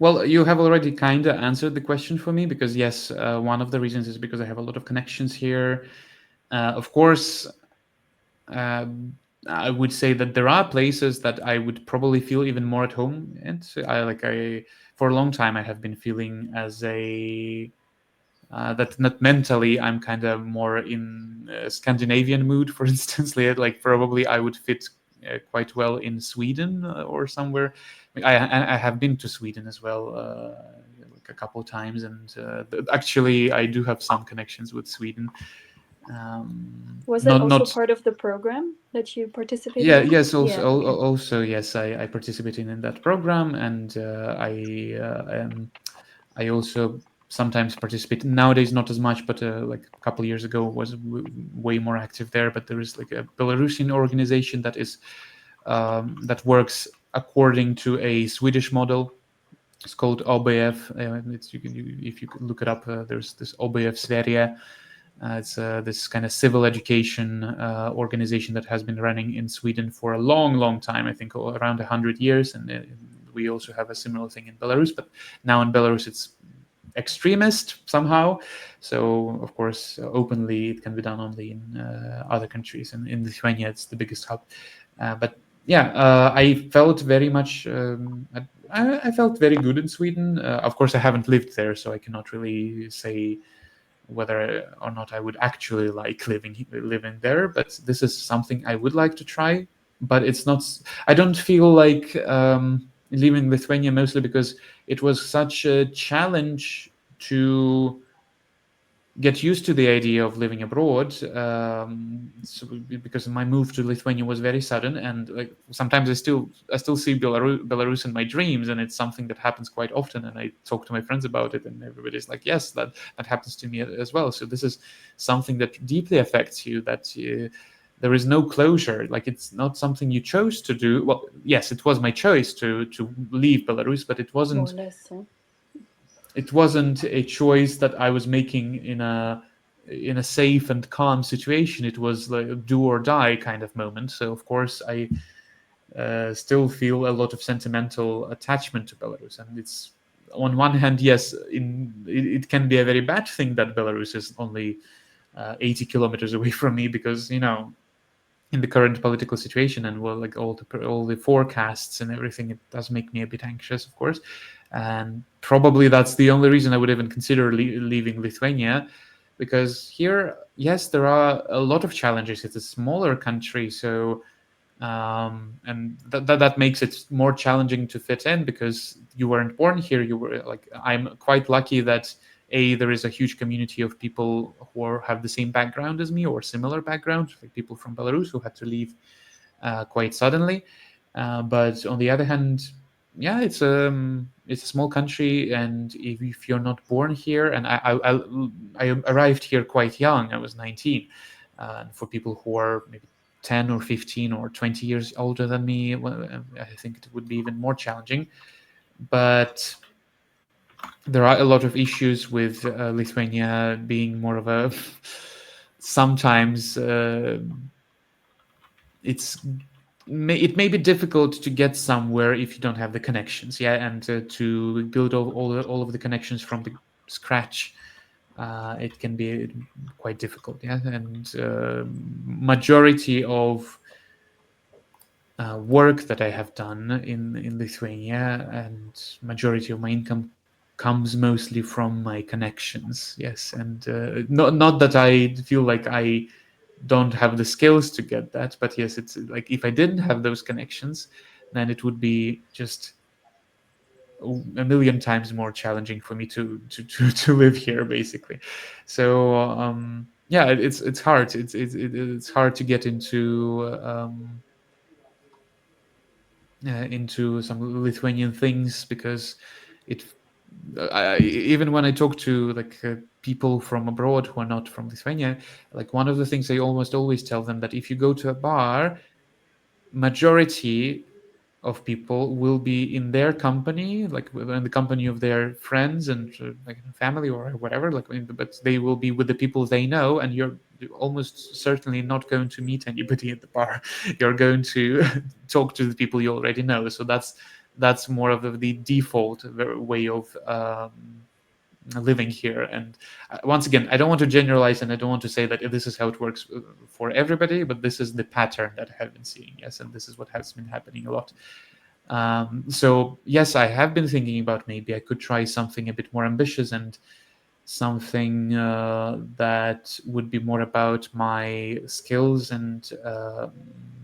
Well, you have already kind of answered the question for me, because yes, one of the reasons is because I have a lot of connections here. Of course, I would say that there are places that I would probably feel even more at home. And I for a long time I have been feeling as a that not mentally I'm kind of more in a Scandinavian mood, for instance. Like probably I would fit quite well in Sweden or somewhere. I have been to Sweden as well, like a couple of times, and actually I do have some connections with Sweden. Was that Not also not part of the program that you participated Yeah, in? yes, Yeah. Okay. also yes, I participated in that program, and I also sometimes participate nowadays, not as much, but like a couple of years ago was way more active there. But there is like a Belarusian organization that is that works according to a Swedish model. It's called OBF. If you could look it up, there's this OBF Sverige. It's this kind of civil education organization that has been running in Sweden for a long, long time. I think around 100 years, and we also have a similar thing in Belarus. But now in Belarus, it's extremist somehow. So of course, openly it can be done only in other countries. And in Lithuania, it's the biggest hub. But yeah, I felt very much. I felt very good in Sweden. Of course, I haven't lived there, so I cannot really say whether or not I would actually like living there. But this is something I would like to try. But it's not. I don't feel like leaving Lithuania, mostly because it was such a challenge to get used to the idea of living abroad, so because my move to Lithuania was very sudden, and like sometimes I still see Belarus in my dreams, and it's something that happens quite often, and I talk to my friends about it, and everybody's like, yes, that happens to me as well. So this is something that deeply affects you, that there is no closure. Like, it's not something you chose to do. Well, yes, it was my choice to leave Belarus, but it More or wasn't less. Yeah. it wasn't a choice that I was making in a safe and calm situation. It was like a do or die kind of moment. So of course I still feel a lot of sentimental attachment to Belarus, and it's on one hand, yes, it can be a very bad thing that Belarus is only 80 kilometers away from me, because in the current political situation, and well, like all the forecasts and everything, it does make me a bit anxious, of course. And probably that's the only reason I would even consider leaving Lithuania, because here, yes, there are a lot of challenges. It's a smaller country, so and that makes it more challenging to fit in, because you weren't born here. You were like, I'm quite lucky that there is a huge community of people who have the same background as me, or similar background, like people from Belarus who had to leave quite suddenly. But on the other hand, yeah, it's a small country, and if you're not born here, and I arrived here quite young. I was 19. And for people who are maybe 10 or 15 or 20 years older than me, well, I think it would be even more challenging. But there are a lot of issues with Lithuania being more of a sometimes it may be difficult to get somewhere if you don't have the connections, yeah, and to build all of the connections from the scratch. It can be quite difficult, yeah, and majority of work that I have done in Lithuania, and majority of my income comes mostly from my connections. Yes, and not that I feel like I don't have the skills to get that, but yes, it's like if I didn't have those connections, then it would be just a million times more challenging for me to live here, basically. So yeah, it's hard. It's hard to get into some Lithuanian things, because it even when I talk to like people from abroad who are not from Lithuania, like one of the things I almost always tell them, that if you go to a bar, majority of people will be in their company, like in the company of their friends and like family or whatever, like, but they will be with the people they know, and you're almost certainly not going to meet anybody at the bar. You're going to talk to the people you already know. So that's more of the default way of living here. And once again, I don't want to generalize, and I don't want to say that this is how it works for everybody, but this is the pattern that I have been seeing. Yes, and this is what has been happening a lot. So yes, I have been thinking about maybe I could try something a bit more ambitious and something that would be more about my skills and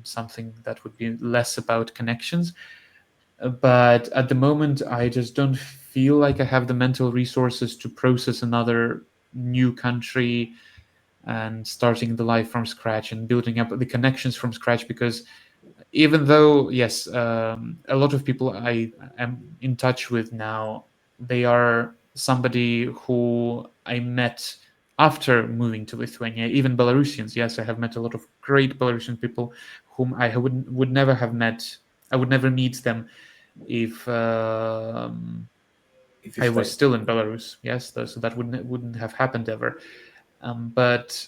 something that would be less about connections. But at the moment, I just don't feel like I have the mental resources to process another new country and starting the life from scratch and building up the connections from scratch. Because even though, yes, a lot of people I am in touch with now, they are somebody who I met after moving to Lithuania. Even Belarusians, yes, I have met a lot of great Belarusian people whom I would never have met. I would never meet them if If you I was stay. still in Belarus. Yes, so that wouldn't have happened ever. But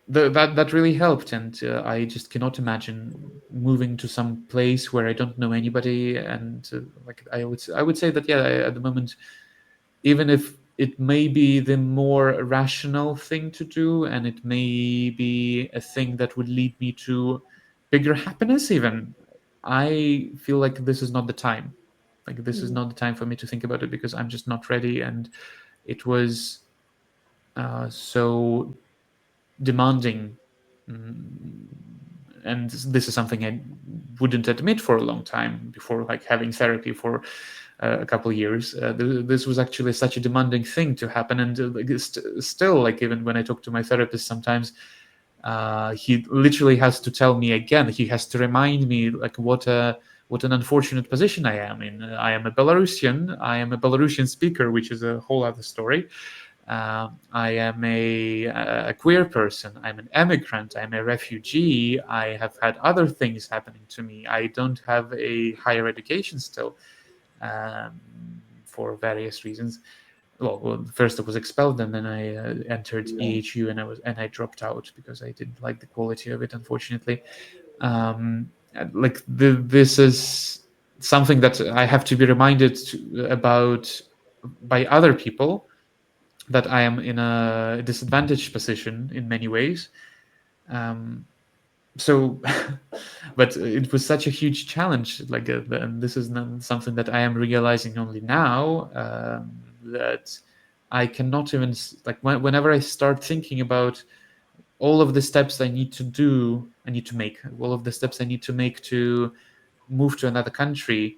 that really helped, and I just cannot imagine moving to some place where I don't know anybody. And like I would say that at the moment, even if it may be the more rational thing to do, and it may be a thing that would lead me to bigger happiness, even, I feel like this is not the time. Like this is not the time for me to think about it, because I'm just not ready, and it was so demanding. Mm, and this is something I wouldn't admit for a long time before, like having therapy for a couple of years. This was actually such a demanding thing to happen, and still, like even when I talk to my therapist, sometimes he literally has to tell me again. He has to remind me like what an unfortunate position I am in. I am a Belarusian. I am a Belarusian speaker, which is a whole other story. I am a queer person. I'm an immigrant. I'm a refugee. I have had other things happening to me. I don't have a higher education still, for various reasons. Well, first I was expelled, and then I entered EHU, and I dropped out because I didn't like the quality of it, unfortunately. This is something that I have to be reminded about by other people, that I am in a disadvantaged position in many ways. So, but it was such a huge challenge. And this is not something that I am realizing only now, that I cannot even whenever I start thinking about all of the steps I need to make, all of the steps I need to make to move to another country.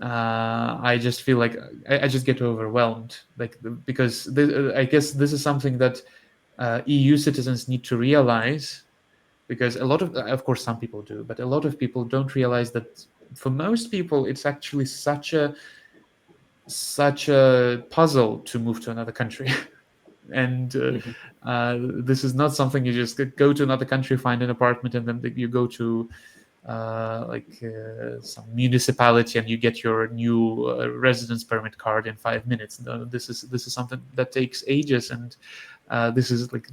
I just feel like I just get overwhelmed, because I guess this is something that EU citizens need to realize, because of course, some people do, but a lot of people don't realize that for most people, it's actually such a puzzle to move to another country. And this is not something you just go to another country, find an apartment, and then you go to some municipality and you get your new residence permit card in 5 minutes. No, this is something that takes ages, and this is like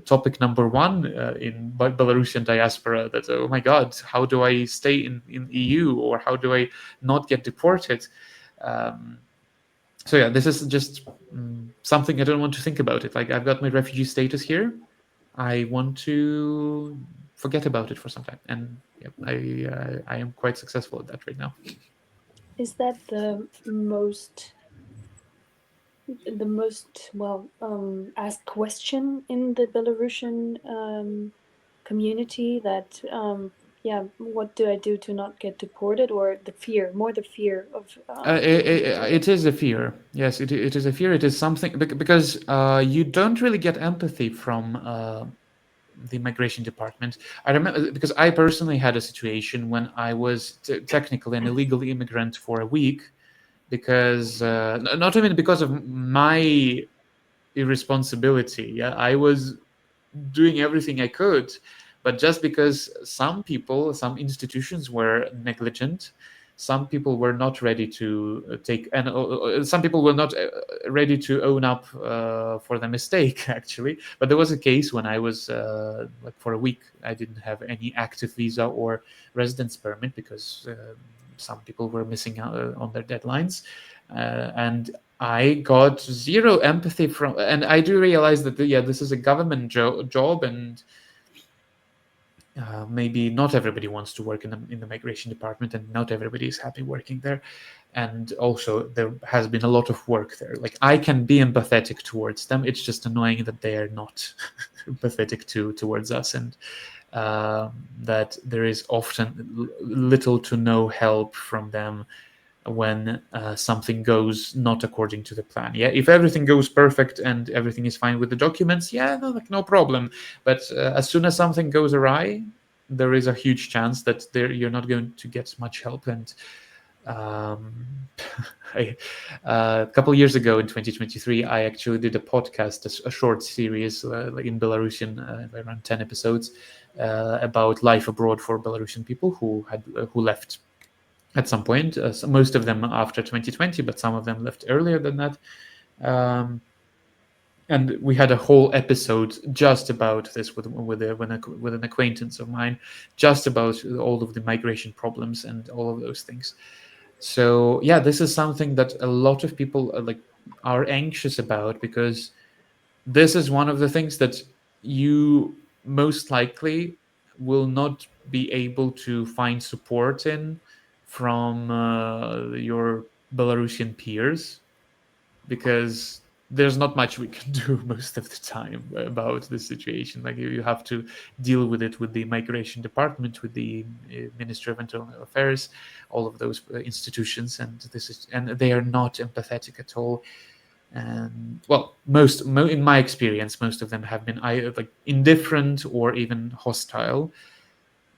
topic number one in Belarusian diaspora. That, oh my God, how do I stay in EU, or how do I not get deported? So yeah, this is just something I don't want to think about it. Like, I've got my refugee status here. I want to forget about it for some time, and yeah, I am quite successful at that right now. Is that the most asked question in the Belarusian community? That what do I do to not get deported, or the fear of it is a fear. Yes, it is a fear. It is something because you don't really get empathy from the migration department. I remember, because I personally had a situation when I was technically an illegal immigrant for a week, because not even because of my irresponsibility. Yeah, I was doing everything I could, but just because some institutions were negligent, some people were not ready to take, and some people were not ready to own up for the mistake, actually. But there was a case when I was for a week, I didn't have any active visa or residence permit, because some people were missing out on their deadlines, and I got zero empathy from, and I do realize that this is a government job, and maybe not everybody wants to work in the migration department, and not everybody is happy working there. And also, there has been a lot of work there. Like, I can be empathetic towards them. It's just annoying that they are not empathetic towards us, and that there is often little to no help from them when something goes not according to the plan. Yeah, if everything goes perfect and everything is fine with the documents, no problem. But as soon as something goes awry, there is a huge chance that you're not going to get much help. And um, a couple of years ago in 2023, I actually did a podcast, a short series like in Belarusian, around 10 episodes, about life abroad for Belarusian people who left at some point. Most of them after 2020, but some of them left earlier than that. And we had a whole episode just about this with an acquaintance of mine, just about all of the migration problems and all of those things. So yeah, this is something that a lot of people are anxious about, because this is one of the things that you most likely will not be able to find support in from your Belarusian peers, because there's not much we can do most of the time about this situation. Like, you have to deal with it with the migration department, with the Ministry of Internal Affairs, all of those institutions, and they are not empathetic at all. And well, in my experience, most of them have been either like indifferent or even hostile.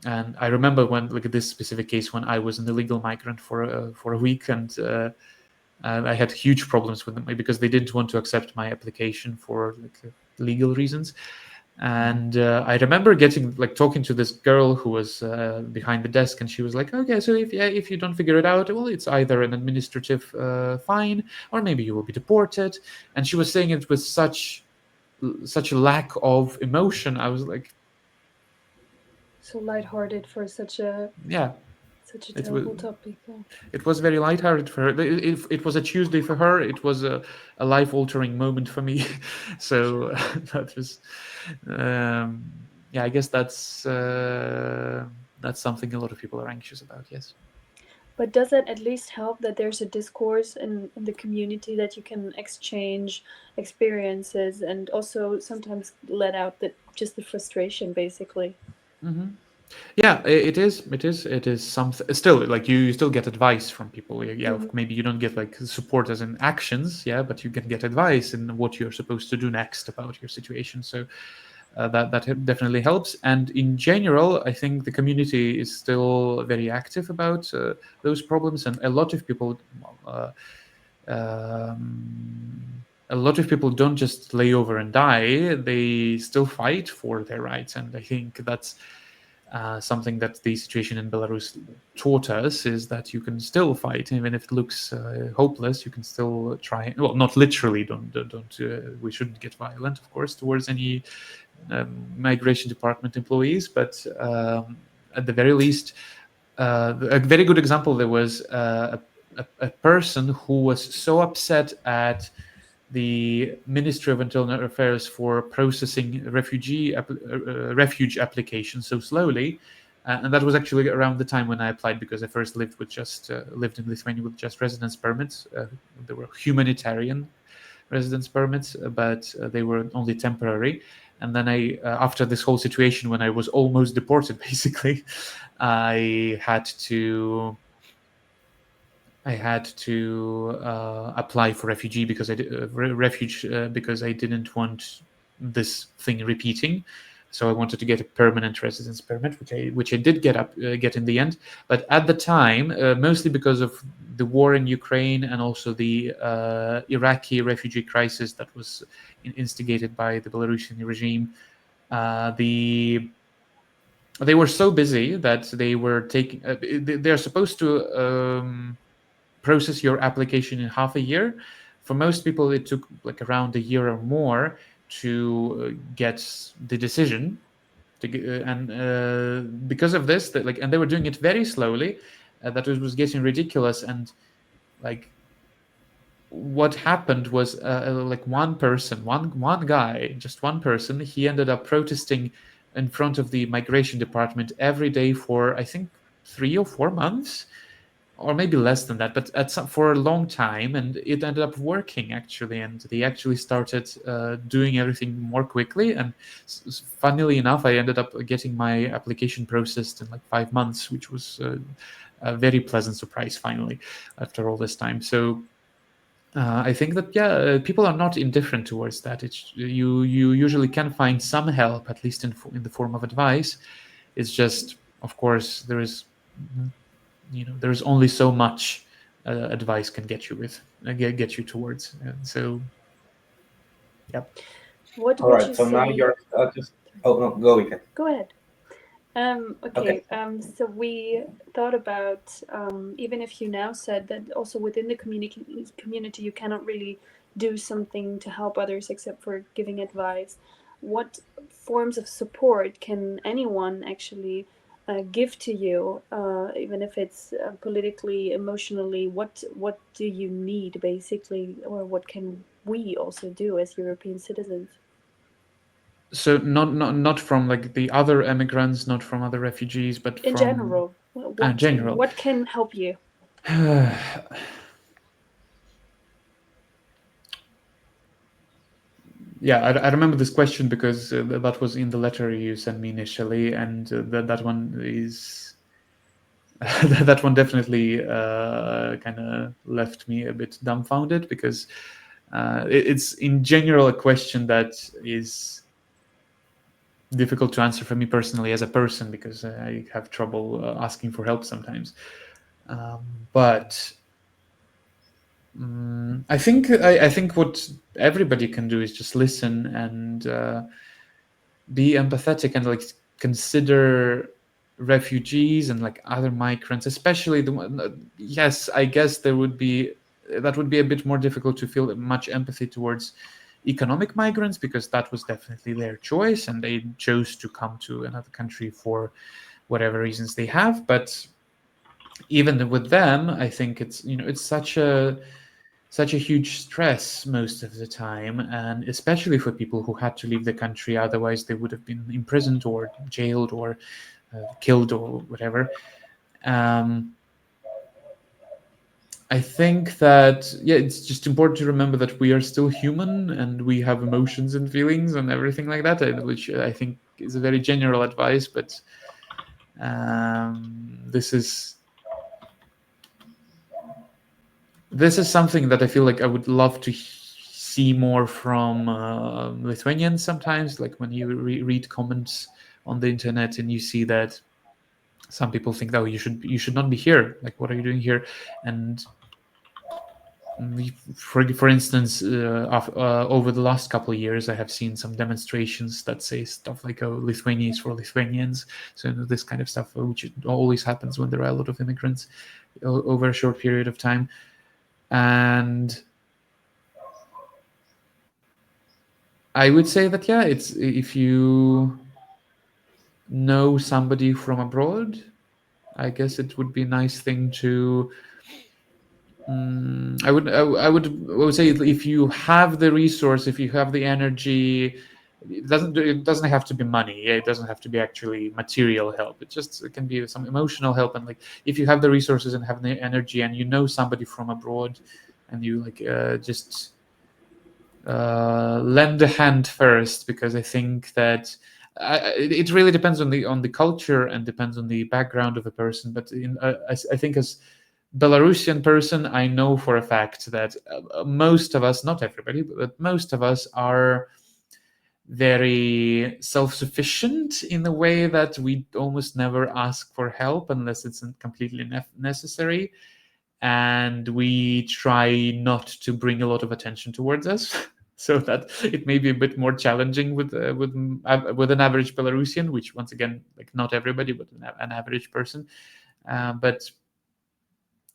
And I remember when, like, this specific case, when I was an illegal migrant for a week, and I had huge problems with them because they didn't want to accept my application for legal reasons. And I remember talking to this girl who was behind the desk, and she was like, "Okay, so if you don't figure it out, well, it's either an administrative fine, or maybe you will be deported." And she was saying it with such a lack of emotion. I was like, So lighthearted for such a terrible topic. Yeah. It was very lighthearted for her. It was a Tuesday for her. It was a life-altering moment for me. So that was, I guess that's something a lot of people are anxious about. Yes. But does it at least help that there's a discourse in the community, that you can exchange experiences and also sometimes let out just the frustration, basically? Mm-hmm. Yeah, it is something. Still, like, you still get advice from people. Maybe you don't get like support as in actions, but you can get advice in what you're supposed to do next about your situation. So that definitely helps. And in general, I think the community is still very active about those problems, and a lot of people don't just lay over and die. They still fight for their rights, and I think that's something that the situation in Belarus taught us, is that you can still fight, even if it looks hopeless. You can still try. Well, not literally. Don't. We shouldn't get violent, of course, towards any migration department employees. But at the very least, a very good example. There was a person who was so upset at the Ministry of Internal Affairs for processing refuge applications so slowly, and that was actually around the time when I applied, because I first lived in Lithuania with just residence permits. There were humanitarian residence permits, but they were only temporary. And then after this whole situation, when I was almost deported, basically, I had to apply for refugee because because I didn't want this thing repeating. So I wanted to get a permanent residence permit, which I did get in the end. But at the time, mostly because of the war in Ukraine and also the Iraqi refugee crisis that was instigated by the Belarusian regime, they were so busy that they were taking. They're supposed to process your application in half a year. For most people, it took like around a year or more to get the decision. And because of this, and they were doing it very slowly, that it was getting ridiculous. And like, what happened was like one person, one guy, just one person, he ended up protesting in front of the migration department every day for, I think, 3 or 4 months, or maybe less than that, but for a long time, and it ended up working actually, and they actually started doing everything more quickly. And funnily enough, I ended up getting my application processed in like 5 months, which was a very pleasant surprise finally after all this time. So I think that people are not indifferent towards that. It's you usually can find some help, at least in the form of advice. It's just, of course, there's only so much advice can get you get you towards. So, yep. What All would right. you So now say? you're just. Oh no, go again. Go ahead. Okay. Okay, so we thought about, even if you now said that also within the community you cannot really do something to help others except for giving advice, what forms of support can anyone actually give to you, even if it's politically, emotionally? What do you need basically, or what can we also do as European citizens? So not from like the other immigrants, not from other refugees, but In from general, what general. what can help you? Yeah, I remember this question because that was in the letter you sent me initially, and that one is that one definitely kind of left me a bit dumbfounded, because it's in general a question that is difficult to answer for me personally as a person, because I have trouble asking for help sometimes. But I think what everybody can do is just listen and be empathetic, and like consider refugees and like other migrants, especially the one. Yes, I guess that would be a bit more difficult to feel much empathy towards economic migrants, because that was definitely their choice and they chose to come to another country for whatever reasons they have. But even with them, I think it's such a huge stress most of the time, and especially for people who had to leave the country, otherwise they would have been imprisoned or jailed or killed or whatever. um, I think that, yeah, it's just important to remember that we are still human and we have emotions and feelings and everything like that, which I think is a very general advice. But this is something that I feel like I would love to see more from Lithuanians sometimes. Like when you read comments on the internet and you see that some people think, "Oh, you should not be here. Like, what are you doing here?" And for instance, over the last couple of years, I have seen some demonstrations that say stuff like, "Oh, Lithuania is for Lithuanians." So this kind of stuff, which always happens when there are a lot of immigrants over a short period of time. And I would say that, yeah, it's if you know somebody from abroad, I guess it would be a nice thing to. I would say, if you have the resource, if you have the energy, it doesn't have to be money. It doesn't have to be actually material help. It can be some emotional help. And like, if you have the resources and have the energy, and you know somebody from abroad, and you like just lend a hand first, because I think that it really depends on the culture and depends on the background of a person. But I think as Belarusian person, I know for a fact that most of us, not everybody, but most of us are very self-sufficient in the way that we almost never ask for help unless it's completely necessary, and we try not to bring a lot of attention towards us. So that it may be a bit more challenging with an average Belarusian, which, once again, like, not everybody, but an average person. But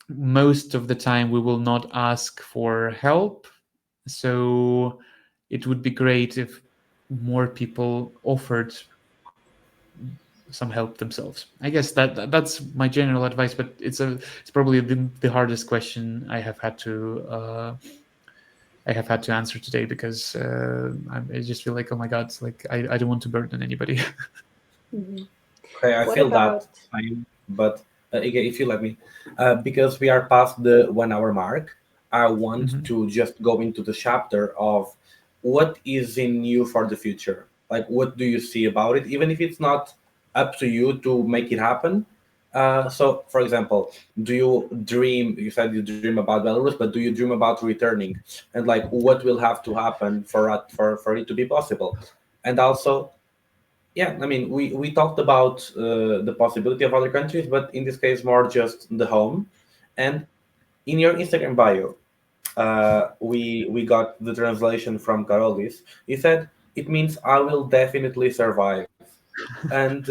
most of the time we will not ask for help. So it would be great if more people offered some help themselves. I guess that's my general advice, but it's probably the hardest question I have had to I have had to answer today because I just feel like, oh my God, like I don't want to burden anybody. Mhm. Okay, I What feel that about? time, but again, if you let me, because we are past the 1 hour mark, I want Mhm. to just go into the chapter of what is in you for the future. Like, what do you see about it, even if it's not up to you to make it happen? So, for example, do you dream? You said you dream about Belarus, but do you dream about returning? And like, what will have to happen for it to be possible? And also, yeah, I mean, we talked about the possibility of other countries, but in this case, more just the home. And in your Instagram bio, we got the translation from Carolis. He said it means I will definitely survive. And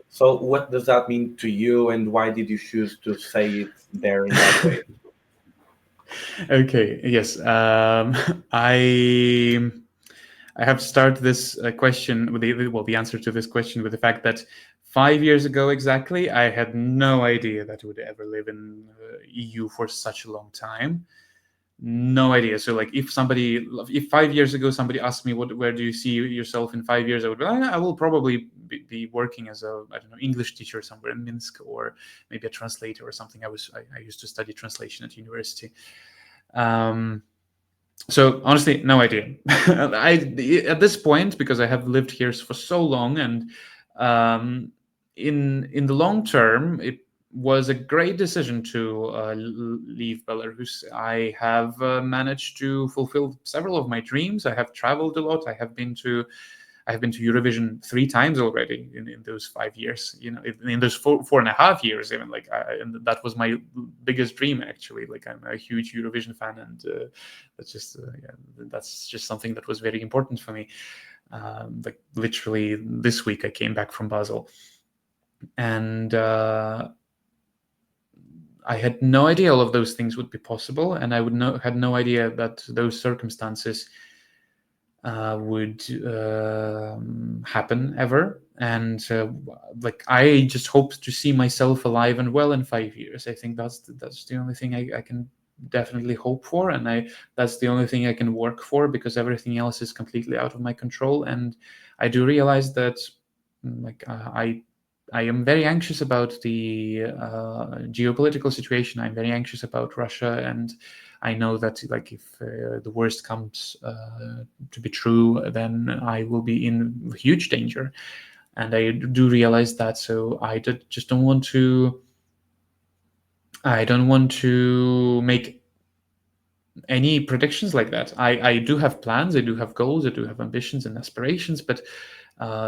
so, what does that mean to you, and why did you choose to say it there in that way? Okay. Yes. I have started this question with the answer to this question with the fact that 5 years ago exactly, I had no idea that I would ever live in EU for such a long time. No idea. So like, if 5 years ago somebody asked me where do you see yourself in 5 years, I would be like, I will probably be working as a, I don't know, English teacher somewhere in Minsk, or maybe a translator or something. I used to study translation at university. So honestly, no idea. At this point, because I have lived here for so long, and um, in the long term, it was a great decision to leave Belarus. I have managed to fulfill several of my dreams. I have traveled a lot. I have been to Eurovision 3 times already in those 5 years. In those four and a half years, even and that was my biggest dream actually. Like, I'm a huge Eurovision fan, and that's just something that was very important for me. Like, literally this week, I came back from Basel, and I had no idea all of those things would be possible, and had no idea that those circumstances would happen ever. And like, I just hope to see myself alive and well in 5 years. I think that's the only thing I can definitely hope for, and that's the only thing I can work for, because everything else is completely out of my control. And I do realize that, like, I am very anxious about the geopolitical situation. I'm very anxious about Russia, and I know that, like, if the worst comes to be true, then I will be in huge danger, and I do realize that. So just don't want to. I don't want to make any predictions like that. I do have plans. I do have goals. I do have ambitions and aspirations, but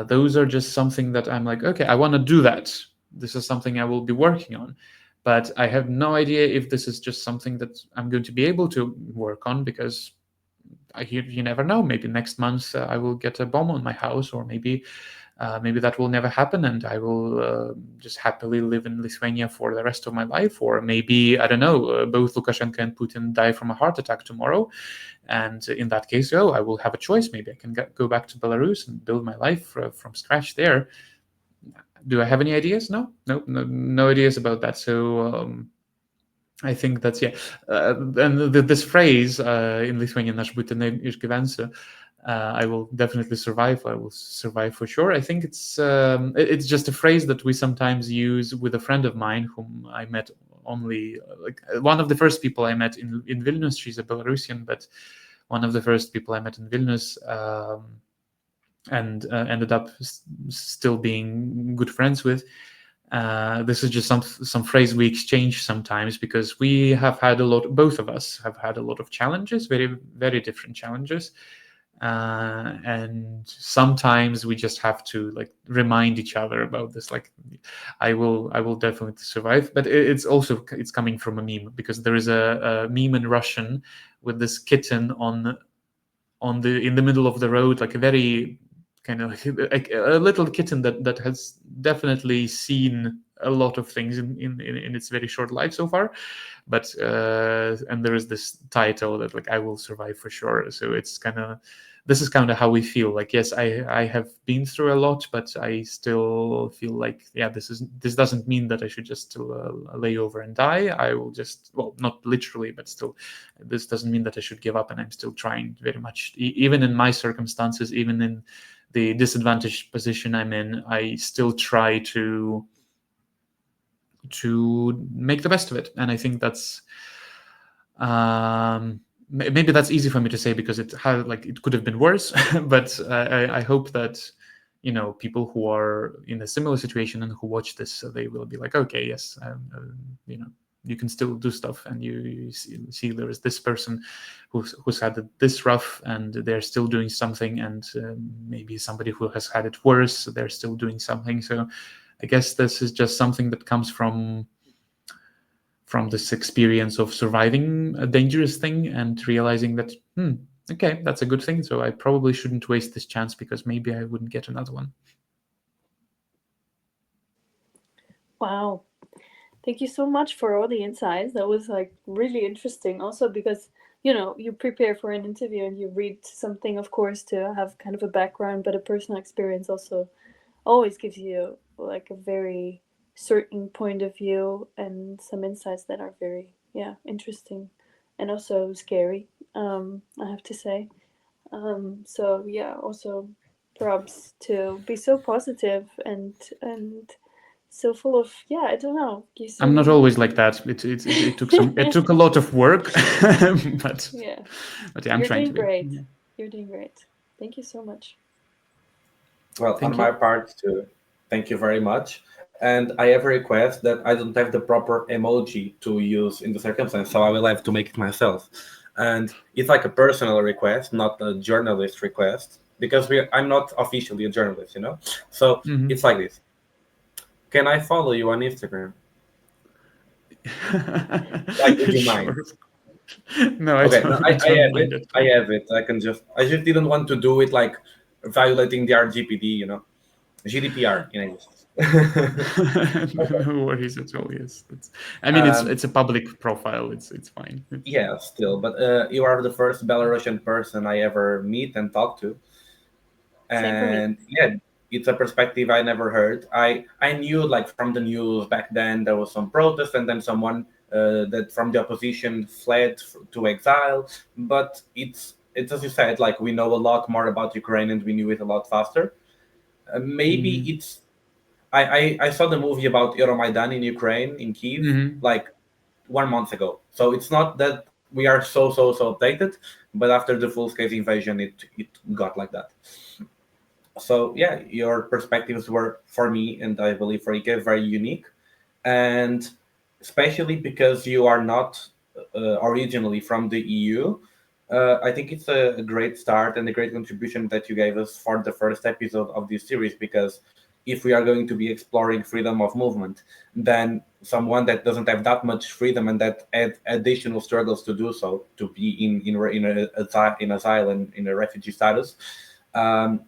those are just something that I'm like, okay, I want to do that. This is something I will be working on, but I have no idea if this is just something that I'm going to be able to work on, because you never know. Maybe next month I will get a bomb on my house, or maybe that will never happen, and I will just happily live in Lithuania for the rest of my life. Or maybe, I don't know, both Lukashenko and Putin die from a heart attack tomorrow, and in that case, I will have a choice. Maybe I can go back to Belarus and build my life from scratch there. Do I have any ideas? No, no ideas about that. So I think that's, yeah. And this phrase in Lithuanian, "Aš būtinai išgyvensiu," I will definitely survive. I will survive for sure. I think it's just a phrase that we sometimes use with a friend of mine whom I met only, like, one of the first people I met in Vilnius. She's a Belarusian, but one of the first people I met in Vilnius, and ended up still being good friends with. This is just some phrase we exchange sometimes, because we have had both of us have had a lot of challenges, very, very different challenges. And sometimes we just have to, like, remind each other about this. Like, I will definitely survive. But it's coming from a meme, because there is a meme in Russian with this kitten in the middle of the road, like a very kind of like a little kitten that has definitely seen a lot of things in its very short life so far. But and there is this title that like I will survive for sure. So it's kind of, this is kind of how we feel. Like, yes, I have been through a lot, but I still feel like, yeah, this doesn't mean that I should just still lay over and die. I will just, well, not literally, but still, this doesn't mean that I should give up. And I'm still trying very much, even in my circumstances, even in the disadvantaged position I'm in, I still try to make the best of it. And I think that's maybe that's easy for me to say because it could have been worse. But I hope that, you know, people who are in a similar situation and who watch this, they will be like, okay, yes, you know, you can still do stuff, and you see there is this person who's had it this rough, and they're still doing something, and maybe somebody who has had it worse, they're still doing something. So I guess this is just something that comes from this experience of surviving a dangerous thing and realizing that, okay, that's a good thing. So I probably shouldn't waste this chance because maybe I wouldn't get another one. Wow. Thank you so much for all the insights. That was like really interesting also because, you know, you prepare for an interview and you read something, of course, to have kind of a background, but a personal experience also always gives you like a very certain point of view and some insights that are very, yeah, interesting and also scary, I have to say. So yeah, also props to be so positive and so full of, yeah, I don't know. You I'm not seem always like that. It took it took a lot of work, but yeah. but yeah, I'm You're trying doing to be. great. Yeah. You're doing great. Thank you so much. Well, on Thank my you. part too, thank you very much. And I have a request that I don't have the proper emoji to use in the circumstance, so I will have to make it myself. And it's like a personal request, not a journalist request, because I'm not officially a journalist, you know? So it's like this. Can I follow you on Instagram? Like, would you mind? Sure. No, I Okay, no, don't. I, I I don't have mind it. at I all. have it. I just didn't want to do it like violating the RGPD, you know? GDPR in English. No worries at all. Yes, I mean, um, it's a public profile. It's fine. yeah, still, but you are the first Belarusian person I ever meet and talk to, Same for me. and yeah, it's a perspective I never heard. I knew like from the news back then there was some protest, and then someone that from the opposition fled to exile. But it's as you said, like we know a lot more about Ukraine, and we knew it a lot faster. Maybe Mm-hmm. it's I saw the movie about Euromaidan in Ukraine in Kiev Mm-hmm. like 1 month ago. So it's not that we are so updated, but after the full scale invasion, it got like that. So yeah, your perspectives were for me, and I believe for Ike, very unique, and especially because you are not originally from the EU. I think it's a great start and a great contribution that you gave us for the first episode of this series. Because if we are going to be exploring freedom of movement, then someone that doesn't have that much freedom and that add additional struggles to do so, to be in asylum in a refugee status,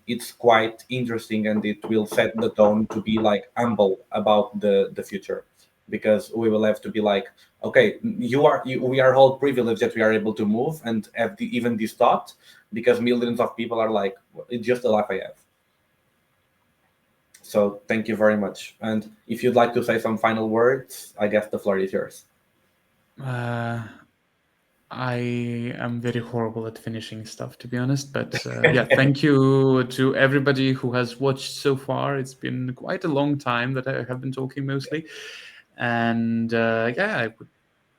it's quite interesting, and it will set the tone to be like humble about the future, because we will have to be like, okay, we are all privileged that we are able to move and have even this thought, because millions of people are like, "Well, it's just the life I have." So thank you very much, and if you'd like to say some final words, I guess the floor is yours. Uh, I am very horrible at finishing stuff, to be honest. But yeah, thank you to everybody who has watched so far. It's been quite a long time that I have been talking mostly. And yeah, I would,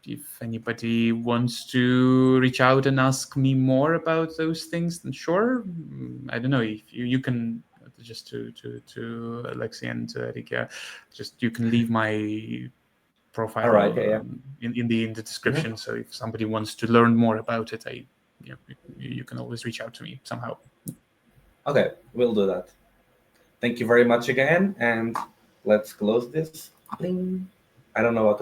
if anybody wants to reach out and ask me more about those things, then sure. I don't know if you can just to Lexi and Rika, just you can leave my All profile right, yeah, in the yeah. description. So if somebody wants to learn more about it, you can always reach out to me somehow. Okay, we'll do that. Thank you very much again, and let's close this. Bling. I don't know what to